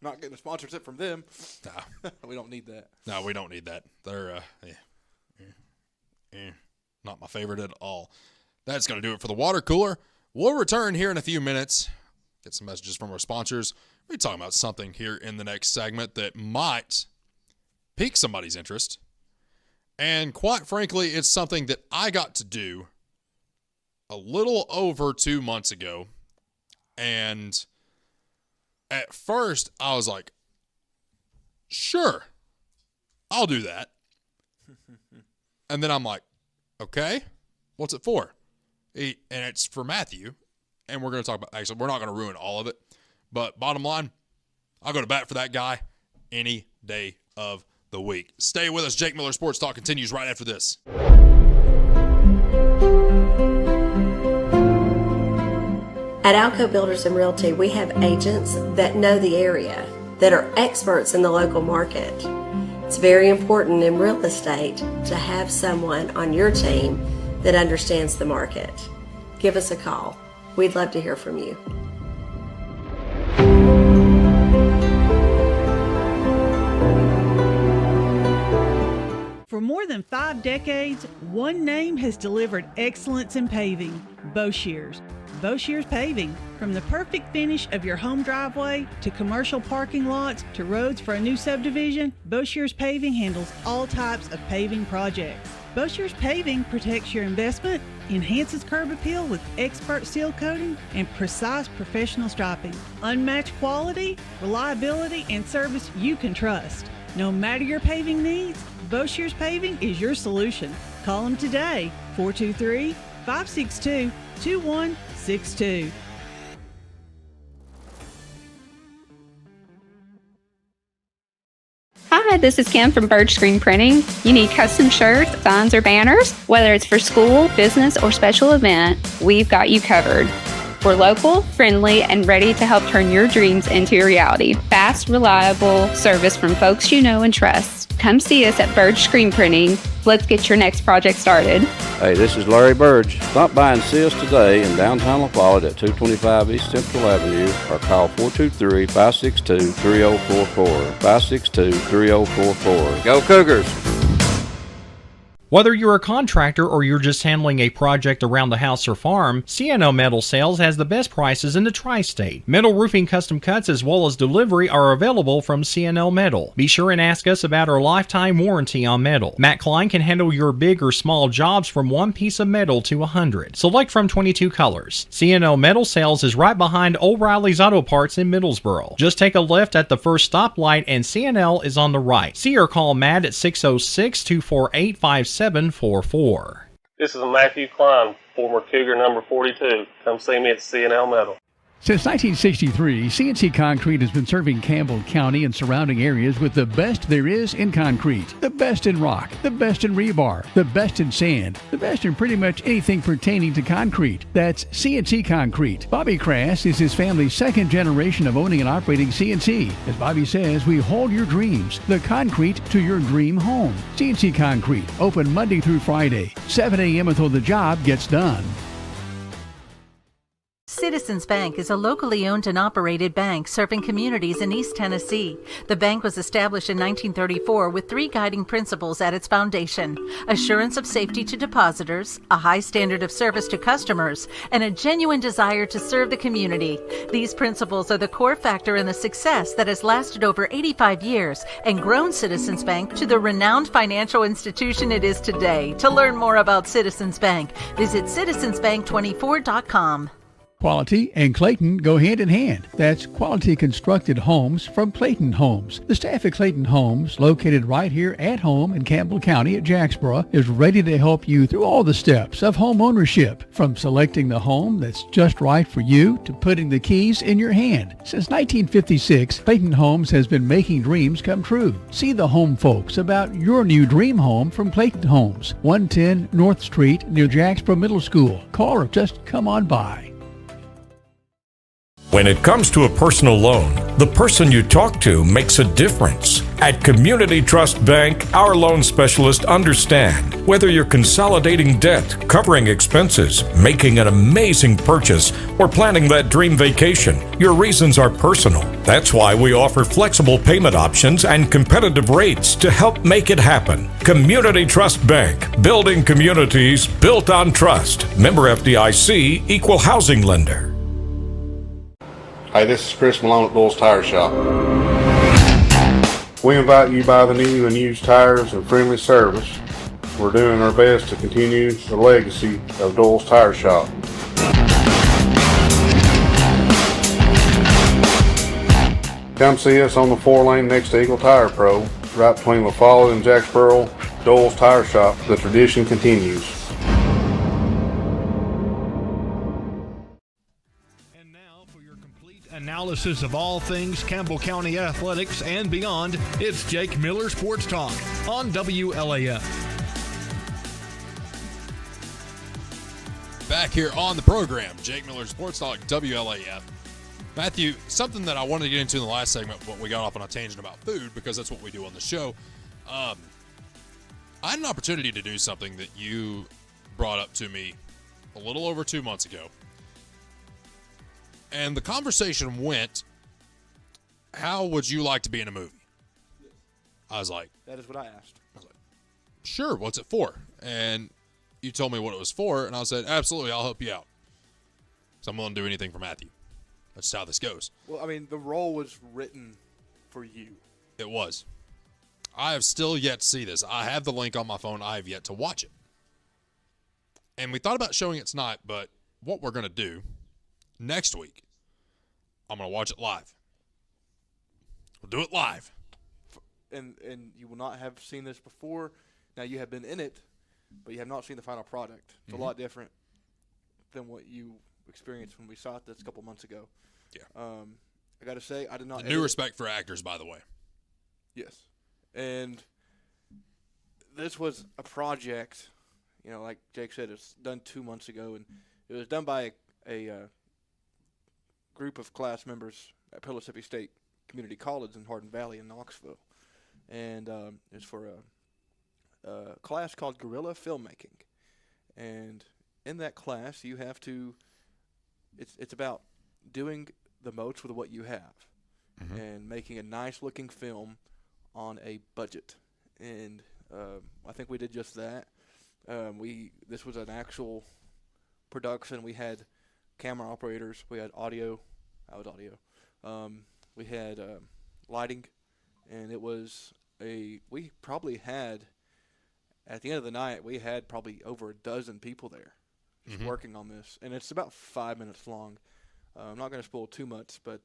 Not getting a sponsorship from them. Nah. We don't need that. No, we don't need that. They're not my favorite at all. That's going to do it for the water cooler. We'll return here in a few minutes. Get some messages from our sponsors. We'll be talking about something here in the next segment that might pique somebody's interest. And quite frankly, it's something that I got to do a little over 2 months ago. And at first, I was like, sure, I'll do that. And then I'm like, okay, what's it for? And it's for Matthew. And we're going to talk about, actually, we're not going to ruin all of it. But bottom line, I'll go to bat for that guy any day of the week. Stay with us. Jake Miller Sports Talk continues right after this. At Alco Builders and Realty, we have agents that know the area, that are experts in the local market. It's very important in real estate to have someone on your team that understands the market. Give us a call. We'd love to hear from you. For more than 5 decades, one name has delivered excellence in paving: Boshears. Boshears Paving. From the perfect finish of your home driveway to commercial parking lots to roads for a new subdivision, Boshears Paving handles all types of paving projects. Boshears Paving protects your investment, enhances curb appeal with expert seal coating and precise professional striping. Unmatched quality, reliability, and service you can trust. No matter your paving needs, Boshears Paving is your solution. Call them today, 423-562-2162. Hi, this is Kim from Bird Screen Printing. You need custom shirts, signs, or banners? Whether it's for school, business, or special event, we've got you covered. We're local, friendly, and ready to help turn your dreams into a reality. Fast, reliable service from folks you know and trust. Come see us at Bird Screen Printing. Let's get your next project started. Hey, this is Larry Burge. Stop by and see us today in downtown La Follette at 225 East Central Avenue or call 423-562-3044. 562-3044. Go Cougars! Whether you're a contractor or you're just handling a project around the house or farm, CNO Metal Sales has the best prices in the tri-state. Metal roofing custom cuts as well as delivery are available from CNO Metal. Be sure and ask us about our lifetime warranty on metal. Matt Klein can handle your big or small jobs from 1 piece of metal to 100. Select from 22 colors. CNO Metal Sales is right behind O'Reilly's Auto Parts in Middlesboro. Just take a left at the first stoplight and CNL is on the right. See or call Matt at 606-248-5744. This is Matthew Klein, former Cougar number 42. Come see me at CNL Metal. Since 1963, CNC Concrete has been serving Campbell County and surrounding areas with the best there is in concrete. The best in rock, the best in rebar, the best in sand, the best in pretty much anything pertaining to concrete. That's CNC Concrete. Bobby Crass is his family's second generation of owning and operating CNC. As Bobby says, we hold your dreams, the concrete to your dream home. CNC Concrete, open Monday through Friday, 7 a.m. until the job gets done. Citizens Bank is a locally owned and operated bank serving communities in East Tennessee. The bank was established in 1934 with 3 guiding principles at its foundation: assurance of safety to depositors, a high standard of service to customers, and a genuine desire to serve the community. These principles are the core factor in the success that has lasted over 85 years and grown Citizens Bank to the renowned financial institution it is today. To learn more about Citizens Bank, visit citizensbank24.com. Quality and Clayton go hand in hand. That's quality constructed homes from Clayton Homes. The staff at Clayton Homes, located right here at home in Campbell County at Jacksboro, is ready to help you through all the steps of home ownership, from selecting the home that's just right for you to putting the keys in your hand. Since 1956, Clayton Homes has been making dreams come true. See the home folks about your new dream home from Clayton Homes, 110 North Street near Jacksboro Middle School. Call or just come on by. When it comes to a personal loan, the person you talk to makes a difference. At Community Trust Bank, our loan specialists understand whether you're consolidating debt, covering expenses, making an amazing purchase, or planning that dream vacation. Your reasons are personal. That's why we offer flexible payment options and competitive rates to help make it happen. Community Trust Bank, building communities built on trust. Member FDIC, equal housing lender. Hey, this is Chris Malone at Doyle's Tire Shop. We invite you to buy the new and used tires and friendly service. We're doing our best to continue the legacy of Doyle's Tire Shop. Come see us on the 4-lane next to Eagle Tire Pro, right between La Follette and Jacksboro. Doyle's Tire Shop. The tradition continues. Analysis of all things Campbell County athletics and beyond, it's Jake Miller Sports Talk on WLAF. Back here on the program, Jake Miller Sports Talk, WLAF. Matthew, something that I wanted to get into in the last segment, but we got off on a tangent about food because that's what we do on the show. I had an opportunity to do something that you brought up to me a little over 2 months ago. And the conversation went, how would you like to be in a movie? I was like, that is what I asked. I was like, sure, what's it for? And you told me what it was for, and I said, absolutely, I'll help you out. So I'm willing to do anything for Matthew. That's how this goes. Well, I mean, the role was written for you. It was. I have still yet to see this. I have the link on my phone. I have yet to watch it. And we thought about showing it tonight, but what we're going to do next week, I'm going to watch it live. We'll do it live. And you will not have seen this before. Now, you have been in it, but you have not seen the final product. It's a lot different than what you experienced when we saw it this a couple months ago. Yeah. I got to say, I did not. New respect for actors, by the way. Yes. And this was a project, like Jake said, it's done 2 months ago, and it was done by a group of class members at Pellissippi State Community College in Hardin Valley in Knoxville. And it's for a class called Guerrilla Filmmaking. And in that class, you have to it's about doing the most with what you have and making a nice-looking film on a budget. And I think we did just that. This was an actual production. We had camera operators. We had audio. I was audio. We had lighting, and it was we probably had, at the end of the night, we had probably over a dozen people there just working on this. And it's about 5 minutes long. I'm not going to spoil too much, but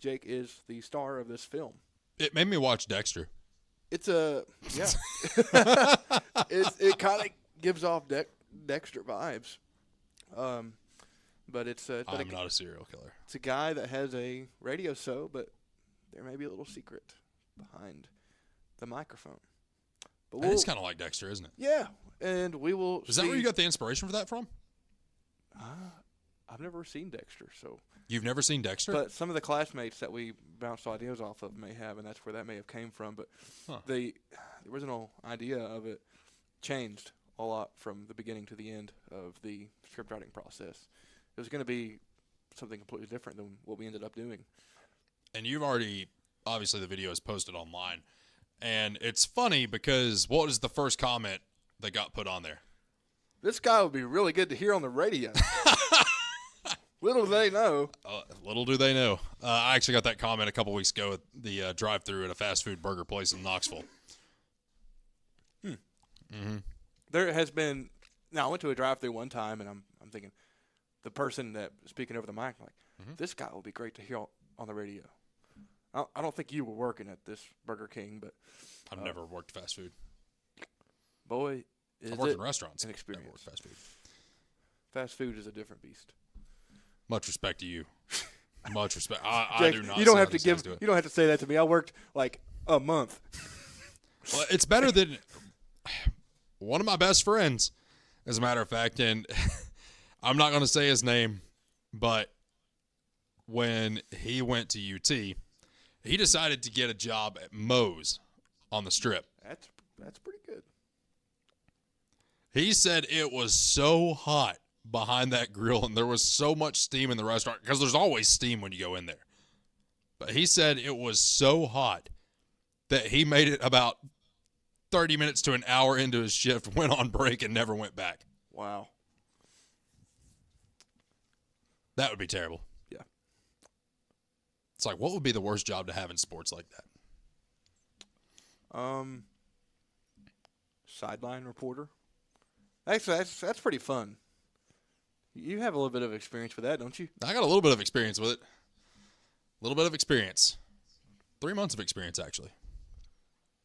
Jake is the star of this film. It made me watch Dexter. It's it kind of gives off Dexter vibes. But it's I'm not a serial killer. It's a guy that has a radio show, but there may be a little secret behind the microphone. But It's kind of like Dexter, isn't it? Yeah, and we will. Is that where you got the inspiration for that from? I've never seen Dexter, so. You've never seen Dexter? But some of the classmates that we bounced ideas off of may have, and that's where that may have came from. But the original idea of it changed a lot from the beginning to the end of the script writing process. It was going to be something completely different than what we ended up doing. And you've already, obviously the video is posted online. And it's funny because what was the first comment that got put on there? This guy would be really good to hear on the radio. Little do they know. Little do they know. I actually got that comment a couple weeks ago at the drive-thru at a fast food burger place in Knoxville. There has been. Now I went to a drive-thru one time, and I'm thinking, the person that speaking over the mic, like, this guy will be great to hear on the radio. I don't think you were working at this Burger King, but I've never worked fast food. Boy, is I've worked it in restaurants. an Never experience. worked fast food. Fast food is a different beast. Much respect to you. Much respect. I Jake, do not. You don't see have how to this give. has to it. You don't have to say that to me. I worked like a month. Well, it's better than one of my best friends, as a matter of fact, and I'm not going to say his name, but when he went to UT, he decided to get a job at Moe's on the Strip. That's pretty good. He said it was so hot behind that grill and there was so much steam in the restaurant, because there's always steam when you go in there. But he said it was so hot that he made it about 30 minutes to an hour into his shift, went on break, and never went back. Wow. That would be terrible. Yeah. It's like, what would be the worst job to have in sports like that? Sideline reporter. Actually, that's pretty fun. You have a little bit of experience with that, don't you? I got a little bit of experience with it. A little bit of experience. 3 months of experience, actually.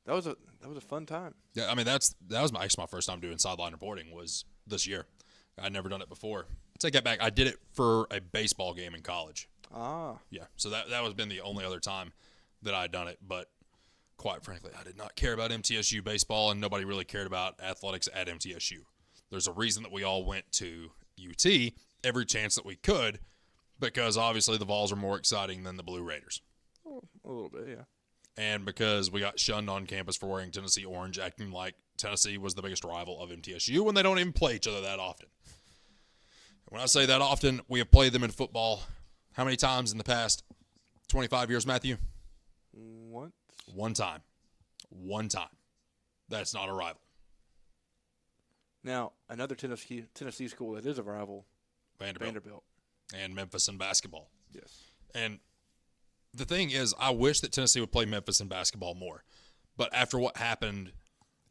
That was a fun time. Yeah, I mean, that was my first time doing sideline reporting was this year. I'd never done it before. Take that back. I did it for a baseball game in college. Ah. Yeah, so that was been the only other time that I'd done it. But quite frankly, I did not care about MTSU baseball, and nobody really cared about athletics at MTSU. There's a reason that we all went to UT every chance that we could, because obviously the Vols are more exciting than the Blue Raiders. A little bit, yeah. And because we got shunned on campus for wearing Tennessee orange, acting like Tennessee was the biggest rival of MTSU when they don't even play each other that often. When I say that often, we have played them in football how many times in the past 25 years, Matthew? Once. One time. One time. That's not a rival. Now, another Tennessee school that is a rival, Vanderbilt. And Memphis in basketball. Yes. And the thing is, I wish that Tennessee would play Memphis in basketball more. But after what happened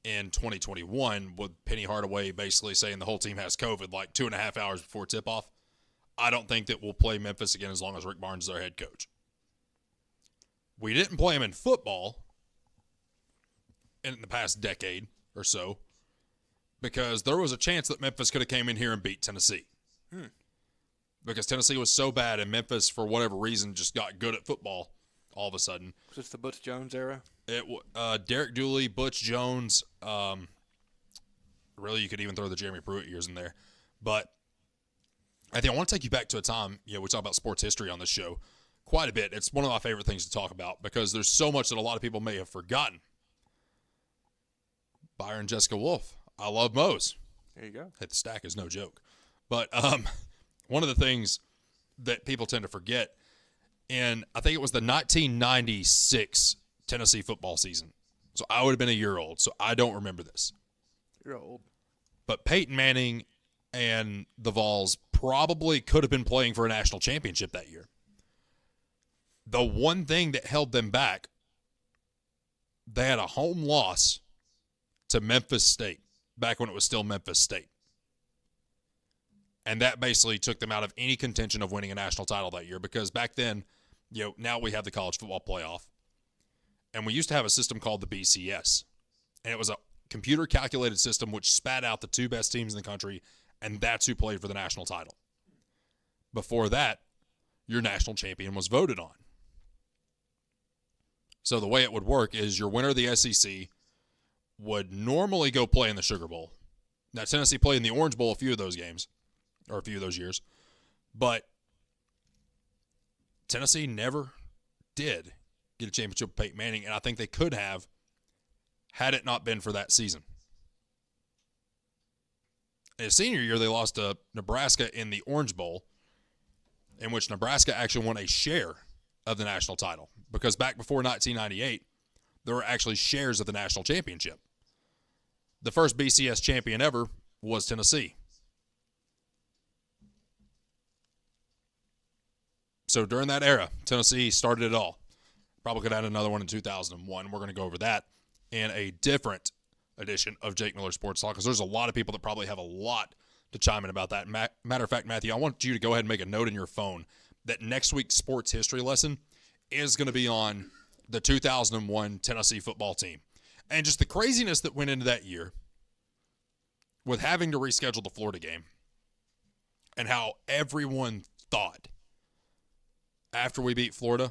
in 2021 with Penny Hardaway basically saying the whole team has COVID like 2.5 hours before tip-off, I don't think that we'll play Memphis again as long as Rick Barnes is our head coach. We didn't play him in football in the past decade or so because there was a chance that Memphis could have came in here and beat Tennessee. Because Tennessee was so bad and Memphis, for whatever reason, just got good at football all of a sudden. Was this the Butch Jones era? Derek Dooley, Butch Jones, really you could even throw the Jeremy Pruitt years in there. But I think I want to take you back to a time, we talk about sports history on this show quite a bit. It's one of my favorite things to talk about because there's so much that a lot of people may have forgotten. Byron Jessica Wolf. I love Moe's. There you go. Hit the stack is no joke. But one of the things that people tend to forget, and I think it was the 1996 Tennessee football season. So I would have been a year old, so I don't remember this. You're old. But Peyton Manning and the Vols probably could have been playing for a national championship that year. The one thing that held them back, they had a home loss to Memphis State back when it was still Memphis State. And that basically took them out of any contention of winning a national title that year because back then, now we have the college football playoff. And we used to have a system called the BCS. And it was a computer-calculated system which spat out the two best teams in the country, and that's who played for the national title. Before that, your national champion was voted on. So the way it would work is your winner of the SEC would normally go play in the Sugar Bowl. Now, Tennessee played in the Orange Bowl a few of those games, or a few of those years, but Tennessee never did get a championship with Peyton Manning, and I think they could have had it not been for that season. In his senior year, they lost to Nebraska in the Orange Bowl, in which Nebraska actually won a share of the national title, because back before 1998, there were actually shares of the national championship. The first BCS champion ever was Tennessee. So during that era, Tennessee started it all. Probably could have had another one in 2001. We're going to go over that in a different edition of Jake Miller Sports Talk because there's a lot of people that probably have a lot to chime in about that. Matter of fact, Matthew, I want you to go ahead and make a note in your phone that next week's sports history lesson is going to be on the 2001 Tennessee football team. And just the craziness that went into that year with having to reschedule the Florida game and how everyone thought after we beat Florida,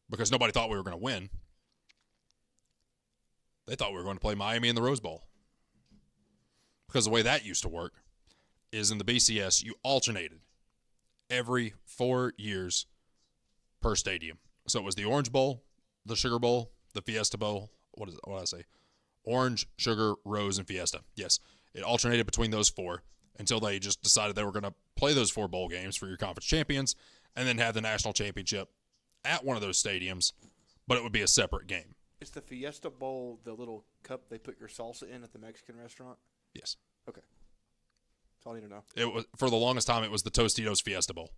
because nobody thought we were going to win, they thought we were going to play Miami in the Rose Bowl. Because the way that used to work is in the BCS, you alternated every 4 years per stadium. So it was the Orange Bowl, the Sugar Bowl, the Fiesta Bowl. What did I say? Orange, Sugar, Rose, and Fiesta. Yes, it alternated between those four until they just decided they were going to play those 4 bowl games for your conference champions and then have the national championship at one of those stadiums, but it would be a separate game. Is the Fiesta Bowl the little cup they put your salsa in at the Mexican restaurant? Yes. Okay. That's all I need to know. It was, for the longest time, it was the Tostitos Fiesta Bowl.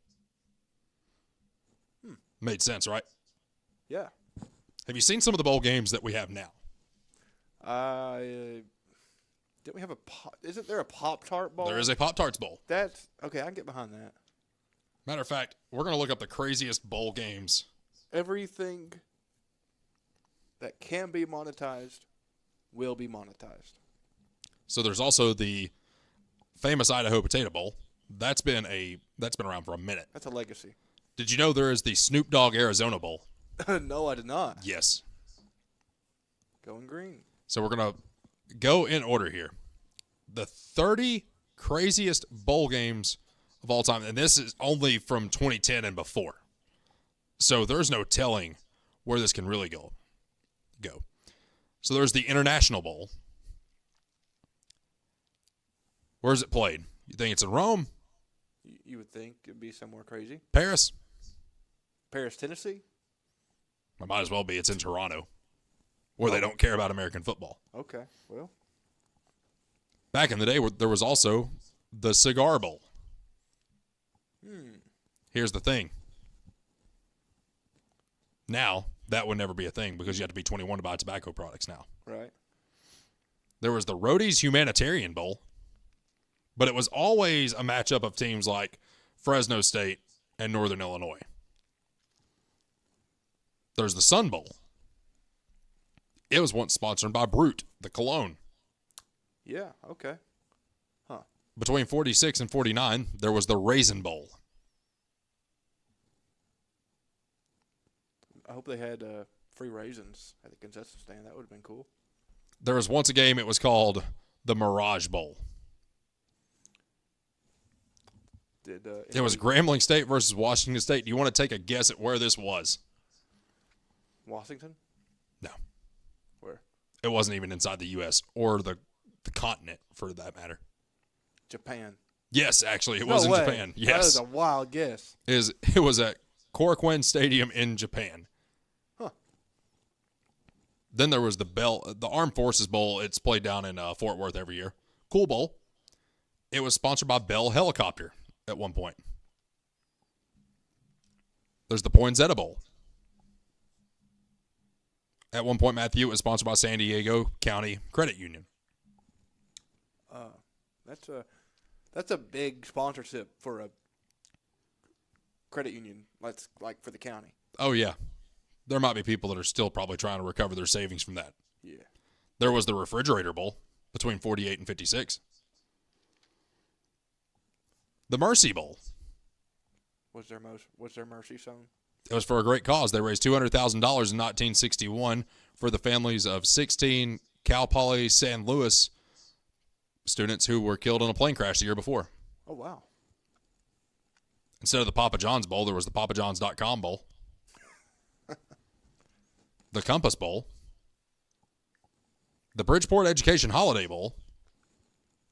Made sense, right? Yeah. Have you seen some of the bowl games that we have now? Didn't we have isn't there a Pop-Tart Bowl? There is a Pop-Tarts Bowl. That's, okay, I can get behind that. Matter of fact, we're going to look up the craziest bowl games. Everything that can be monetized will be monetized. So there's also the famous Idaho Potato Bowl. That's been around for a minute. That's a legacy. Did you know there is the Snoop Dogg Arizona Bowl? No, I did not. Yes. Going green. So we're going to go in order here. The 30 craziest bowl games of all time, and this is only from 2010 and before. So there's no telling where this can really go. So there's the International Bowl. Where's it played? You think it's in Rome? You would think it'd be somewhere crazy. Paris? Paris, Tennessee? It might as well be. It's in Toronto, where they don't care about American football. Okay, well. Back in the day, there was also the Cigar Bowl. Here's the thing. Now, that would never be a thing because you have to be 21 to buy tobacco products now. Right. There was the Rhodey's Humanitarian Bowl, but it was always a matchup of teams like Fresno State and Northern Illinois. There's the Sun Bowl. It was once sponsored by Brute, the cologne. Yeah, okay. Huh. Between 46 and 49, there was the Raisin Bowl. I hope they had free raisins at the concession stand. That would have been cool. There was once a game, it was called the Mirage Bowl. It was Grambling State versus Washington State. Do you want to take a guess at where this was? Washington? No. Where? It wasn't even inside the U.S. or the continent, for that matter. Japan. Yes, actually, it was in Japan. Yes. That is a wild guess. It was at Korakuen Stadium in Japan. Huh. Then there was the Armed Forces Bowl. It's played down in Fort Worth every year. Cool bowl. It was sponsored by Bell Helicopter at one point. There's the Poinsettia Bowl. At one point, Matthew, it was sponsored by San Diego County Credit Union. That's a big sponsorship for a credit union. That's like for the county. Oh, yeah. There might be people that are still probably trying to recover their savings from that. Yeah. There was the Refrigerator Bowl between 48 and 56. The Mercy Bowl. What's their mercy song? It was for a great cause. They raised $200,000 in 1961 for the families of 16 Cal Poly San Luis students who were killed in a plane crash the year before. Oh, wow. Instead of the Papa John's Bowl, there was the PapaJohns.com Bowl. The Compass Bowl. The Bridgeport Education Holiday Bowl.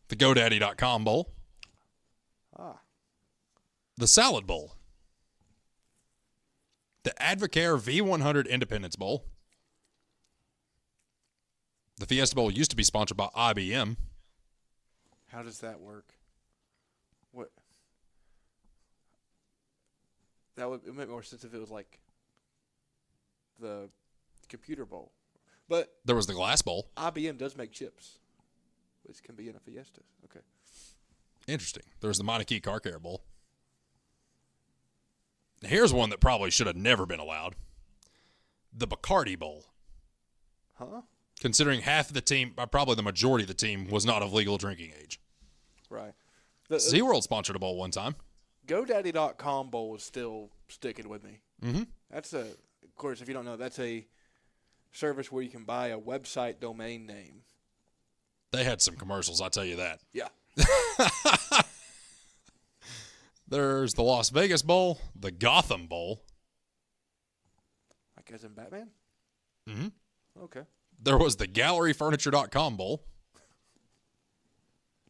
The GoDaddy.com Bowl. The Salad Bowl. The Advocare V100 Independence Bowl. The Fiesta Bowl used to be sponsored by IBM. How does that work? What? That would make more sense if it was like the Computer Bowl. But there was the Glass Bowl. IBM does make chips, which can be in a Fiesta. Okay. Interesting. There's the Monarchy Car Care Bowl. Here's one that probably should have never been allowed. The Bacardi Bowl. Huh? Considering half of the team, probably the majority of the team, was not of legal drinking age. Right. SeaWorld sponsored a bowl one time. GoDaddy.com bowl is still sticking with me. Mm-hmm. That's of course, if you don't know, that's a service where you can buy a website domain name. They had some commercials, I'll tell you that. Yeah. There's the Las Vegas Bowl, the Gotham Bowl. Like as in Batman? Mm-hmm. Okay. There was the GalleryFurniture.com Bowl,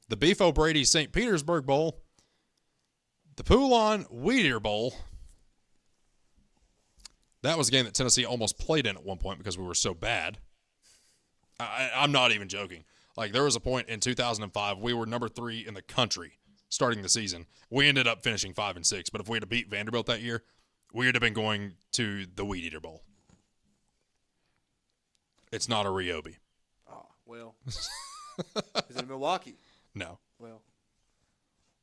the Beef O'Brady St. Petersburg Bowl, the Poulon Weed Eater Bowl. That was a game that Tennessee almost played in at one point because we were so bad. I'm not even joking. Like, there was a point in 2005, we were number 3 in the country starting the season. We ended up finishing 5 and 6, but if we had to beat Vanderbilt that year, we would have been going to the Weed Eater Bowl. It's not a Ryobi. Oh, well. Is it in Milwaukee? No. Well.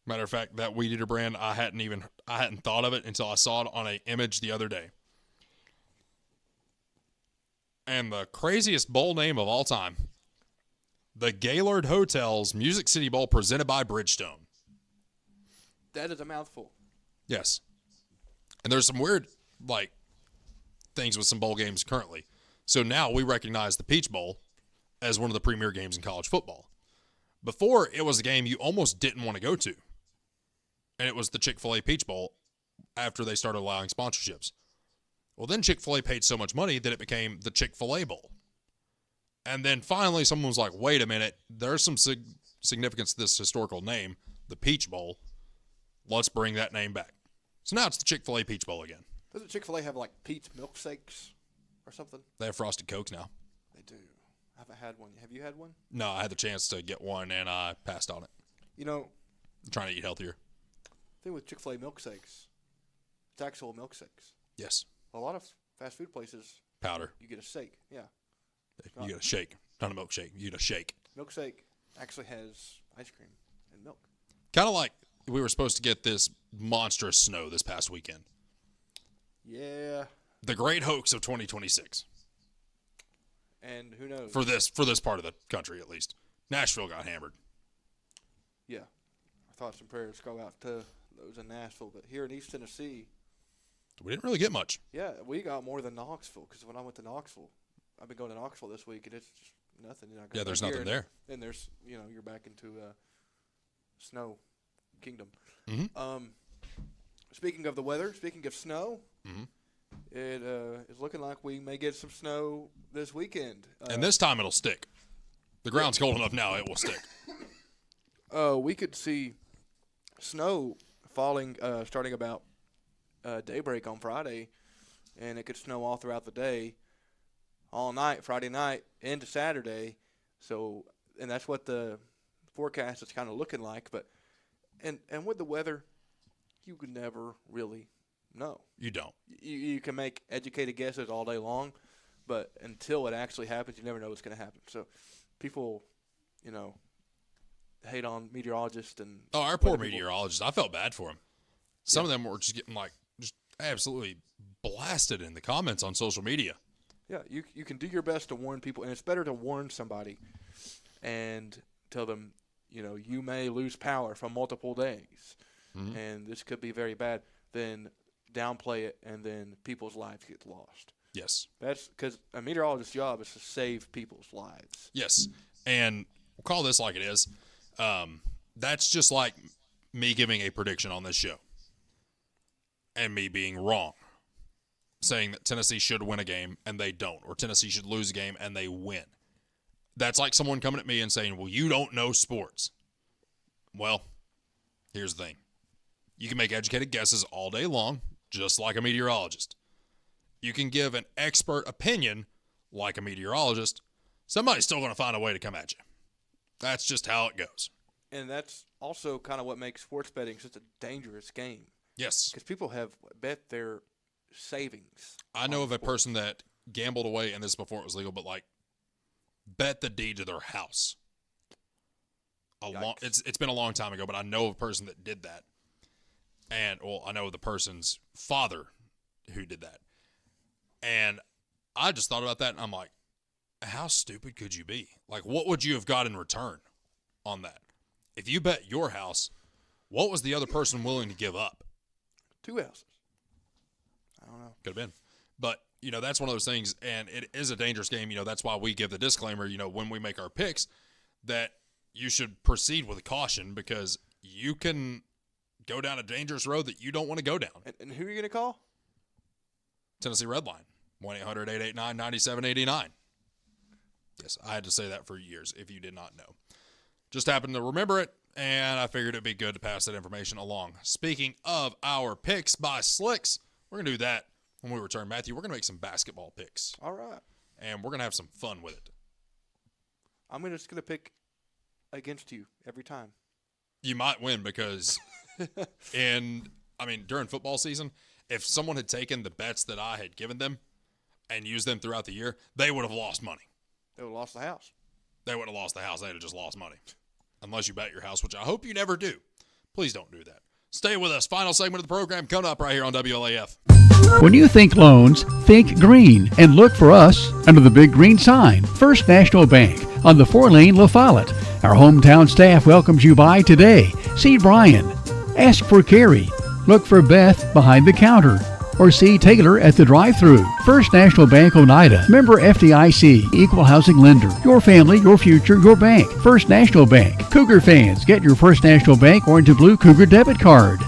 Matter of fact, that Weed Eater brand, I hadn't thought of it until I saw it on an image the other day. And the craziest bowl name of all time, the Gaylord Hotels Music City Bowl presented by Bridgestone. That is a mouthful. Yes. And there's some weird, things with some bowl games currently. So now we recognize the Peach Bowl as one of the premier games in college football. Before, it was a game you almost didn't want to go to. And it was the Chick-fil-A Peach Bowl after they started allowing sponsorships. Well, then Chick-fil-A paid so much money that it became the Chick-fil-A Bowl. And then finally someone was like, wait a minute, there's some significance to this historical name, the Peach Bowl. Let's bring that name back. So now it's the Chick-fil-A Peach Bowl again. Doesn't Chick-fil-A have peach milkshakes or something? They have Frosted Cokes now. They do. I haven't had one. Have you had one? No, I had the chance to get one, and I passed on it. You know, I'm trying to eat healthier. The thing with Chick-fil-A milkshakes, it's actual milkshakes. Yes. A lot of fast food places, powder. You get a shake. Yeah. You get a shake, not a milkshake. You get a shake. Milkshake actually has ice cream and milk. Kind of like we were supposed to get this monstrous snow this past weekend. Yeah. The great hoax of 2026. And who knows? For this part of the country, at least. Nashville got hammered. Yeah. Our thoughts and prayers go out to those in Nashville. But here in East Tennessee, we didn't really get much. Yeah, we got more than Knoxville. Because when I went to Knoxville, I've been going to Knoxville this week, and it's just nothing. Yeah, there's nothing there. And there's, you're back into snow kingdom. Mm-hmm. Speaking of the weather, speaking of snow, it is looking like we may get some snow this weekend. And this time it'll stick. The ground's cold enough now, it will stick. We could see snow falling starting about daybreak on Friday, and it could snow all throughout the day, all night, Friday night, into Saturday. So, and that's what the forecast is kind of looking like. But, and with the weather, you can never really know. You don't. You can make educated guesses all day long, but until it actually happens, you never know what's going to happen. So, people, hate on meteorologists and. Oh, our poor meteorologists! I felt bad for them. Some of them were just getting just absolutely blasted in the comments on social media. Yeah, you can do your best to warn people, and it's better to warn somebody and tell them, you may lose power for multiple days, and this could be very bad, than downplay it and then people's lives get lost. Yes. That's because a meteorologist's job is to save people's lives. Yes, and we'll call this like it is. That's just like me giving a prediction on this show and me being wrong, saying that Tennessee should win a game and they don't, or Tennessee should lose a game and they win. That's like someone coming at me and saying, well, you don't know sports. Well, here's the thing. You can make educated guesses all day long, just like a meteorologist. You can give an expert opinion like a meteorologist. Somebody's still going to find a way to come at you. That's just how it goes. And that's also kind of what makes sports betting such a dangerous game. Yes. Because people have bet their savings. I know of a person that gambled away, and this is before it was legal, but bet the deed to their house It's been a long time ago, but I know a person that did that. And, I know the person's father who did that. And I just thought about that, and I'm like, how stupid could you be? Like, what would you have got in return on that? If you bet your house, what was the other person willing to give up? 2 houses. I don't know. Could have been. But, that's one of those things, and it is a dangerous game. That's why we give the disclaimer, when we make our picks, that you should proceed with caution because you can go down a dangerous road that you don't want to go down. And who are you going to call? Tennessee Redline, 1-800-889-9789. Yes, I had to say that for years if you did not know. Just happened to remember it, and I figured it'd be good to pass that information along. Speaking of our picks by Slicks, we're going to do that when we return. Matthew, we're going to make some basketball picks. All right. And we're going to have some fun with it. I'm just going to pick against you every time. You might win because during football season, if someone had taken the bets that I had given them and used them throughout the year, they would have lost money. They would have lost the house. They would have lost the house. They would have just lost money. Unless you bet your house, which I hope you never do. Please don't do that. Stay with us. Final segment of the program coming up right here on WLAF. When you think loans, think green and look for us under the big green sign. First National Bank on the 4-lane La Follette. Our hometown staff welcomes you by today. See Brian. Ask for Carrie. Look for Beth behind the counter. Or see Taylor at the drive-thru. First National Bank Oneida. Member FDIC. Equal housing lender. Your family, your future, your bank. First National Bank. Cougar fans, get your First National Bank orange and blue Cougar debit card.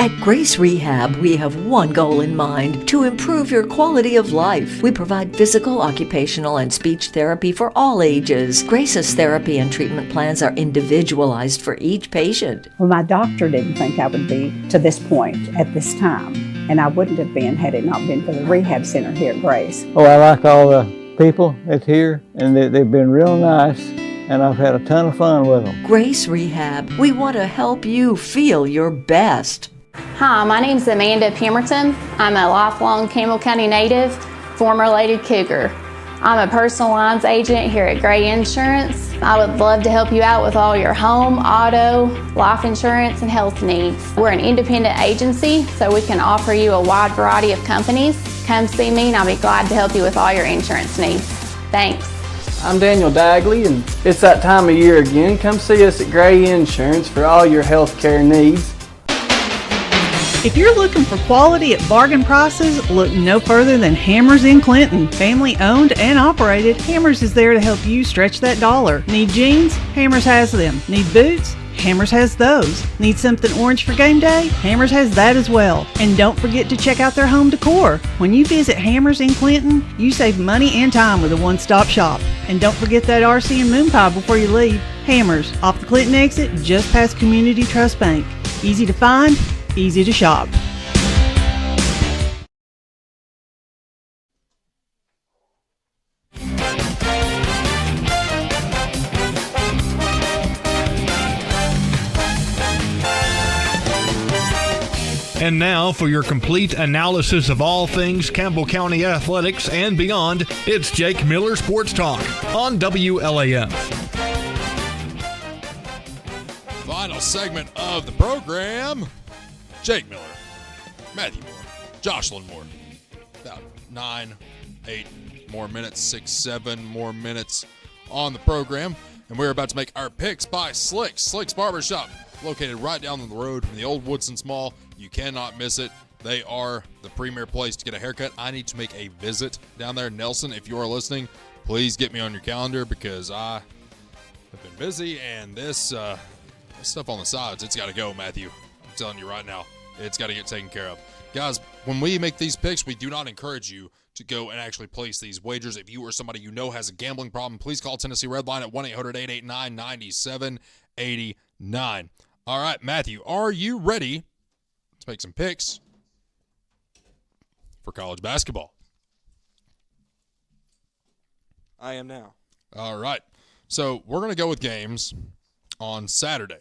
At Grace Rehab, we have one goal in mind: to improve your quality of life. We provide physical, occupational, and speech therapy for all ages. Grace's therapy and treatment plans are individualized for each patient. Well, my doctor didn't think I would be to this point at this time, and I wouldn't have been had it not been for the rehab center here at Grace. Oh, I like all the people that's here, and they've been real nice, and I've had a ton of fun with them. Grace Rehab, we want to help you feel your best. Hi, my name is Amanda Pemberton. I'm a lifelong Campbell County native, former Lady Cougar. I'm a personal lines agent here at Gray Insurance. I would love to help you out with all your home, auto, life insurance, and health needs. We're an independent agency, so we can offer you a wide variety of companies. Come see me and I'll be glad to help you with all your insurance needs. Thanks. I'm Daniel Dagley, and it's that time of year again. Come see us at Gray Insurance for all your health care needs. If you're looking for quality at bargain prices, look no further than Hammers in Clinton. Family owned and operated, Hammers is there to help you stretch that dollar. Need jeans? Hammers has them. Need boots? Hammers has those. Need something orange for game day? Hammers has that as well. And don't forget to check out their home decor. When you visit Hammers in Clinton, you save money and time with a one-stop shop. And don't forget that RC and moon pie before you leave. Hammers, off the Clinton exit, just past Community Trust Bank. Easy to find, easy to shop. And now, for your complete analysis of all things Campbell County athletics and beyond, it's Jake Miller Sports Talk on WLAF. Final segment of the program. Jake Miller, Matthew Moore, Jocelyn Moore. About 8 more minutes, 6, 7 more minutes on the program. And we're about to make our picks by Slicks. Slicks Barbershop, located right down the road from the old Woodson Mall. You cannot miss it. They are the premier place to get a haircut. I need to make a visit down there. Nelson, if you are listening, please get me on your calendar because I have been busy, and this stuff on the sides, it's got to go, Matthew. I'm telling you right now, it's got to get taken care of. Guys, when we make these picks, we do not encourage you to go and actually place these wagers. If you or somebody you know has a gambling problem, please call Tennessee Redline at 1-800-889-9789. All right, Matthew, are you ready to make some picks for college basketball? I am now. All right. So we're going to go with games on Saturday.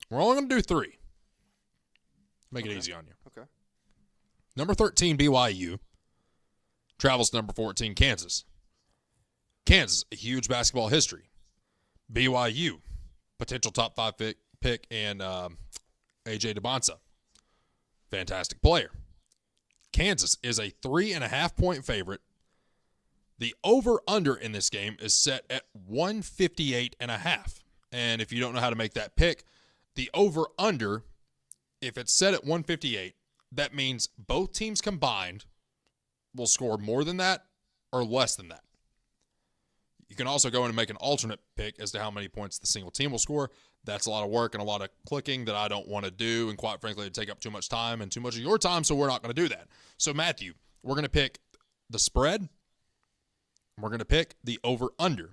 We're only going to do 3. Make it easy on you. Okay. Number 13, BYU, travels to number 14, Kansas. Kansas, a huge basketball history. BYU, potential top 5 pick, and A.J. DeBonsa, fantastic player. Kansas is a 3.5-point favorite. The over-under in this game is set at 158.5. And if you don't know how to make that pick, the over-under, if it's set at 158, that means both teams combined will score more than that or less than that. You can also go in and make an alternate pick as to how many points the single team will score. That's a lot of work and a lot of clicking that I don't want to do, and quite frankly, it'd take up too much time and too much of your time, so we're not going to do that. So, Matthew, we're going to pick the spread. We're going to pick the over-under.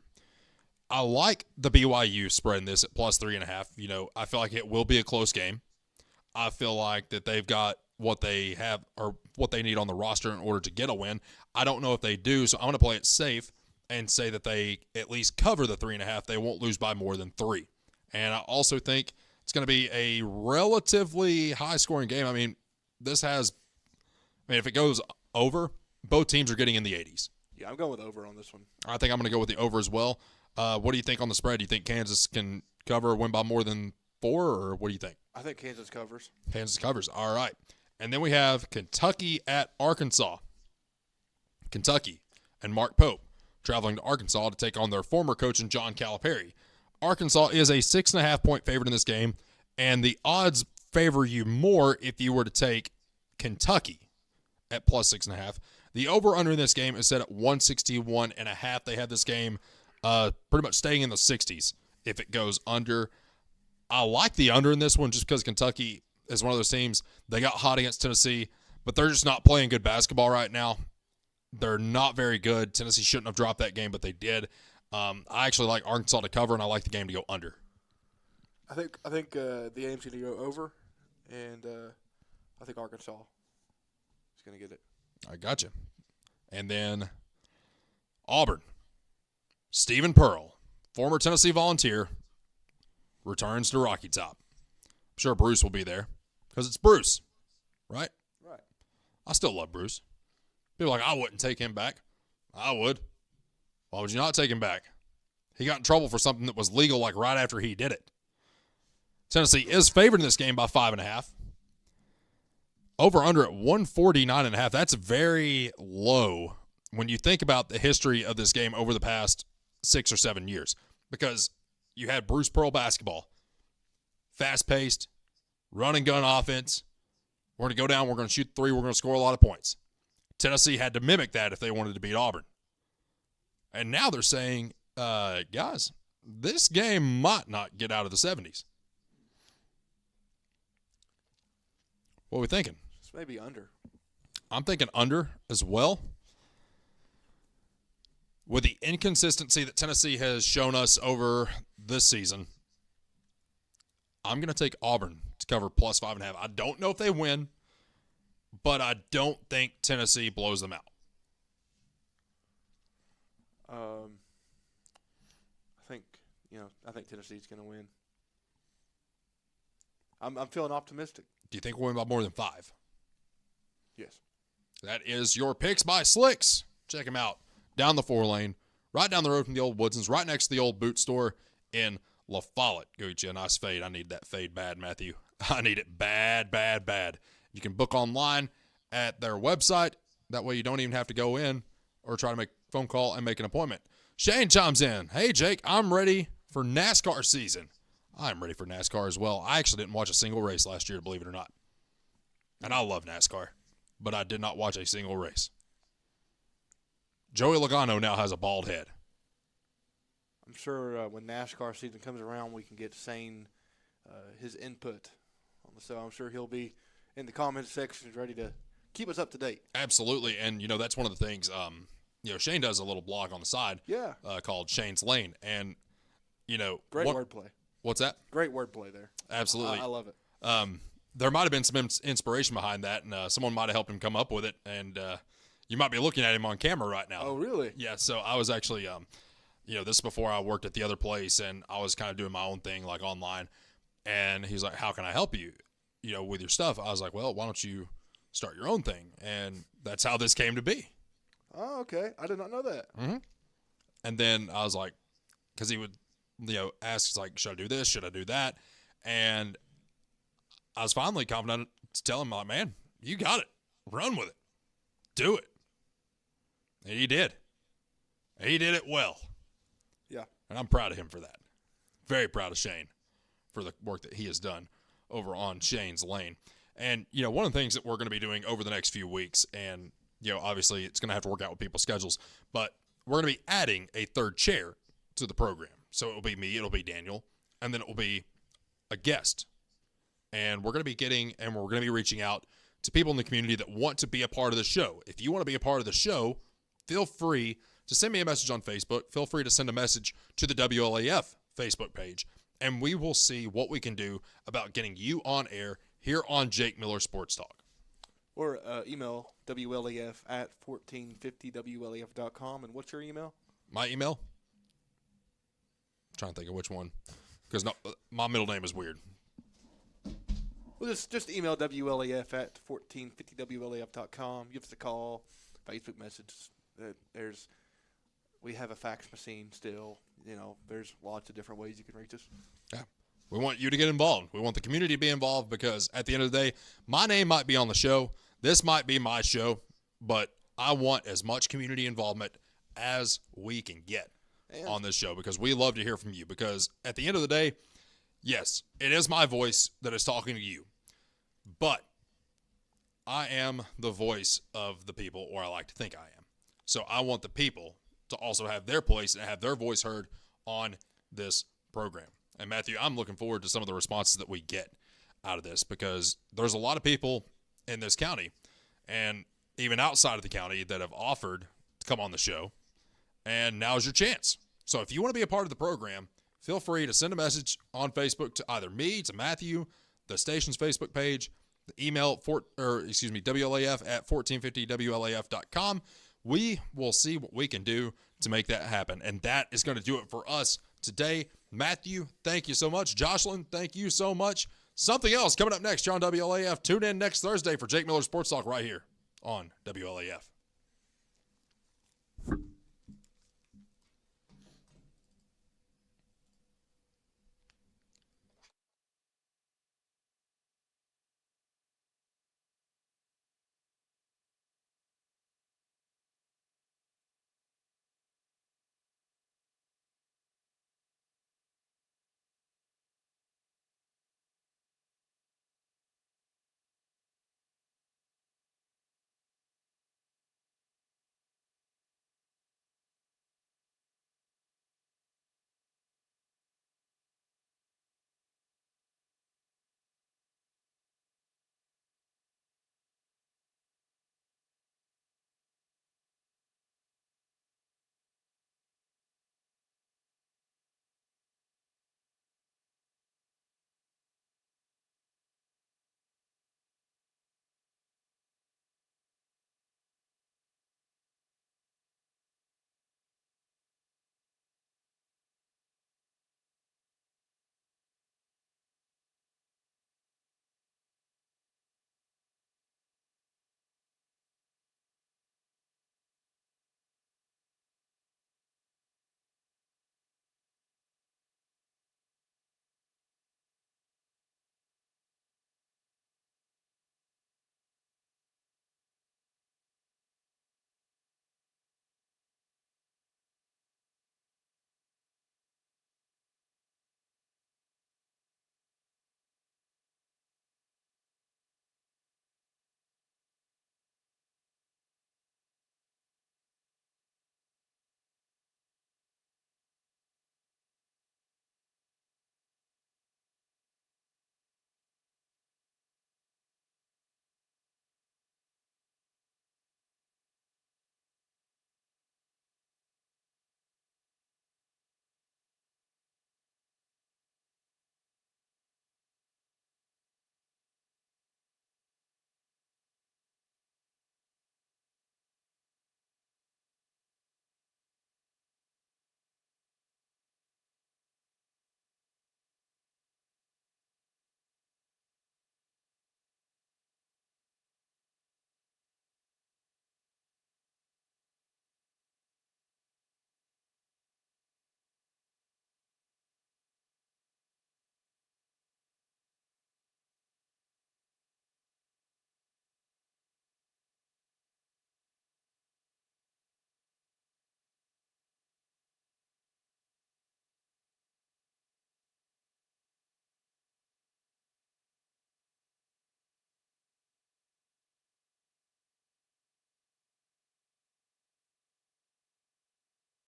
I like the BYU spread in this at plus 3.5. I feel like it will be a close game. I feel like that they've got what they have or what they need on the roster in order to get a win. I don't know if they do, so I'm going to play it safe and say that they at least cover the 3.5. They won't lose by more than 3. And I also think it's going to be a relatively high-scoring game. I mean, if it goes over, both teams are getting in the 80s. Yeah, I'm going with over on this one. I think I'm going to go with the over as well. What do you think on the spread? Do you think Kansas can cover or win by more than 4, or what do you think? I think Kansas covers. Kansas covers. All right. And then we have Kentucky at Arkansas. Kentucky and Mark Pope traveling to Arkansas to take on their former coach and John Calipari. Arkansas is a 6.5-point favorite in this game, and the odds favor you more if you were to take Kentucky at plus 6.5. The over-under in this game is set at 161.5. They have this game pretty much staying in the 60s if it goes under. I like the under in this one just because Kentucky is one of those teams. They got hot against Tennessee, but they're just not playing good basketball right now. They're not very good. Tennessee shouldn't have dropped that game, but they did. I actually like Arkansas to cover, and I like the game to go under. I think the aim's going to go over, and I think Arkansas is going to get it. I got you. And then Auburn. Stephen Pearl, former Tennessee Volunteer, returns to Rocky Top. I'm sure Bruce will be there because it's Bruce, right? Right. I still love Bruce. People are like, I wouldn't take him back. I would. Why would you not take him back? He got in trouble for something that was legal like right after he did it. Tennessee is favored in this game by 5.5. Over under at 149.5. That's very low when you think about the history of this game over the past 6 or 7 years. Because you had Bruce Pearl basketball. Fast-paced, run-and-gun offense. We're going to go down, we're going to shoot 3, we're going to score a lot of points. Tennessee had to mimic that if they wanted to beat Auburn. And now they're saying, guys, this game might not get out of the 70s. What are we thinking? This may be under. I'm thinking under as well. With the inconsistency that Tennessee has shown us over this season, I'm going to take Auburn to cover plus 5.5. I don't know if they win, but I don't think Tennessee blows them out. I think Tennessee's going to win. I'm feeling optimistic. Do you think we'll win by more than 5? Yes. That is your picks by Slicks. Check him out. Down the 4 lane, right down the road from the old Woodsons, right next to the old boot store in La Follette. Go get you a nice fade. I need that fade bad, Matthew. I need it bad, bad, bad. You can book online at their website. That way you don't even have to go in or try to make a phone call and make an appointment. Shane chimes in. Hey, Jake, I'm ready for NASCAR season. I'm ready for NASCAR as well. I actually didn't watch a single race last year, believe it or not. And I love NASCAR, but I did not watch a single race. Joey Logano now has a bald head. I'm sure when NASCAR season comes around, we can get Shane his input on the show. I'm sure he'll be in the comment section ready to keep us up to date. Absolutely, and that's one of the things. Shane does a little blog on the side. Yeah. Called Shane's Lane, and great wordplay. What's that? Great wordplay there. Absolutely, I love it. There might have been some inspiration behind that, and someone might have helped him come up with it, and you might be looking at him on camera right now. Oh, really? Yeah. So I was actually, this is before I worked at the other place, and I was kind of doing my own thing, like online. And he's like, "How can I help you, with your stuff?" I was like, "Well, why don't you start your own thing?" And that's how this came to be. Oh, okay. I did not know that. Mm-hmm. And then I was like, because he would, ask, like, should I do this? Should I do that? And I was finally confident to tell him, like, man, you got it. Run with it. Do it. And he did. He did it well. Yeah. And I'm proud of him for that. Very proud of Shane for the work that he has done over on Shane's Lane. And, one of the things that we're going to be doing over the next few weeks, and, obviously it's going to have to work out with people's schedules, but we're going to be adding a third chair to the program. So it'll be me, it'll be Daniel, and then it will be a guest. And we're going to be reaching out to people in the community that want to be a part of the show. If you want to be a part of the show, feel free to send me a message on Facebook. Feel free to send a message to the WLAF Facebook page, and we will see what we can do about getting you on air here on Jake Miller Sports Talk. Or email WLAF at 1450WLAF.com. And what's your email? My email? I'm trying to think of which one, because my middle name is weird. Well, just email WLAF at 1450WLAF.com. Give us a call, Facebook message. We have a fax machine still. There's lots of different ways you can reach us. Yeah. We want you to get involved. We want the community to be involved, because at the end of the day, my name might be on the show. This might be my show, but I want as much community involvement as we can get on this show, because we love to hear from you. Because at the end of the day, yes, it is my voice that is talking to you, but I am the voice of the people, or I like to think I am. So I want the people to also have their place and have their voice heard on this program. And Matthew, I'm looking forward to some of the responses that we get out of this, because there's a lot of people in this county and even outside of the county that have offered to come on the show, and now's your chance. So if you want to be a part of the program, feel free to send a message on Facebook to either me, to Matthew, the station's Facebook page, the email WLAF at 1450WLAF.com. We will see what we can do to make that happen, and that is going to do it for us today. Matthew, thank you so much. Jocelyn, thank you so much. Something else coming up next here on WLAF. Tune in next Thursday for Jake Miller Sports Talk right here on WLAF.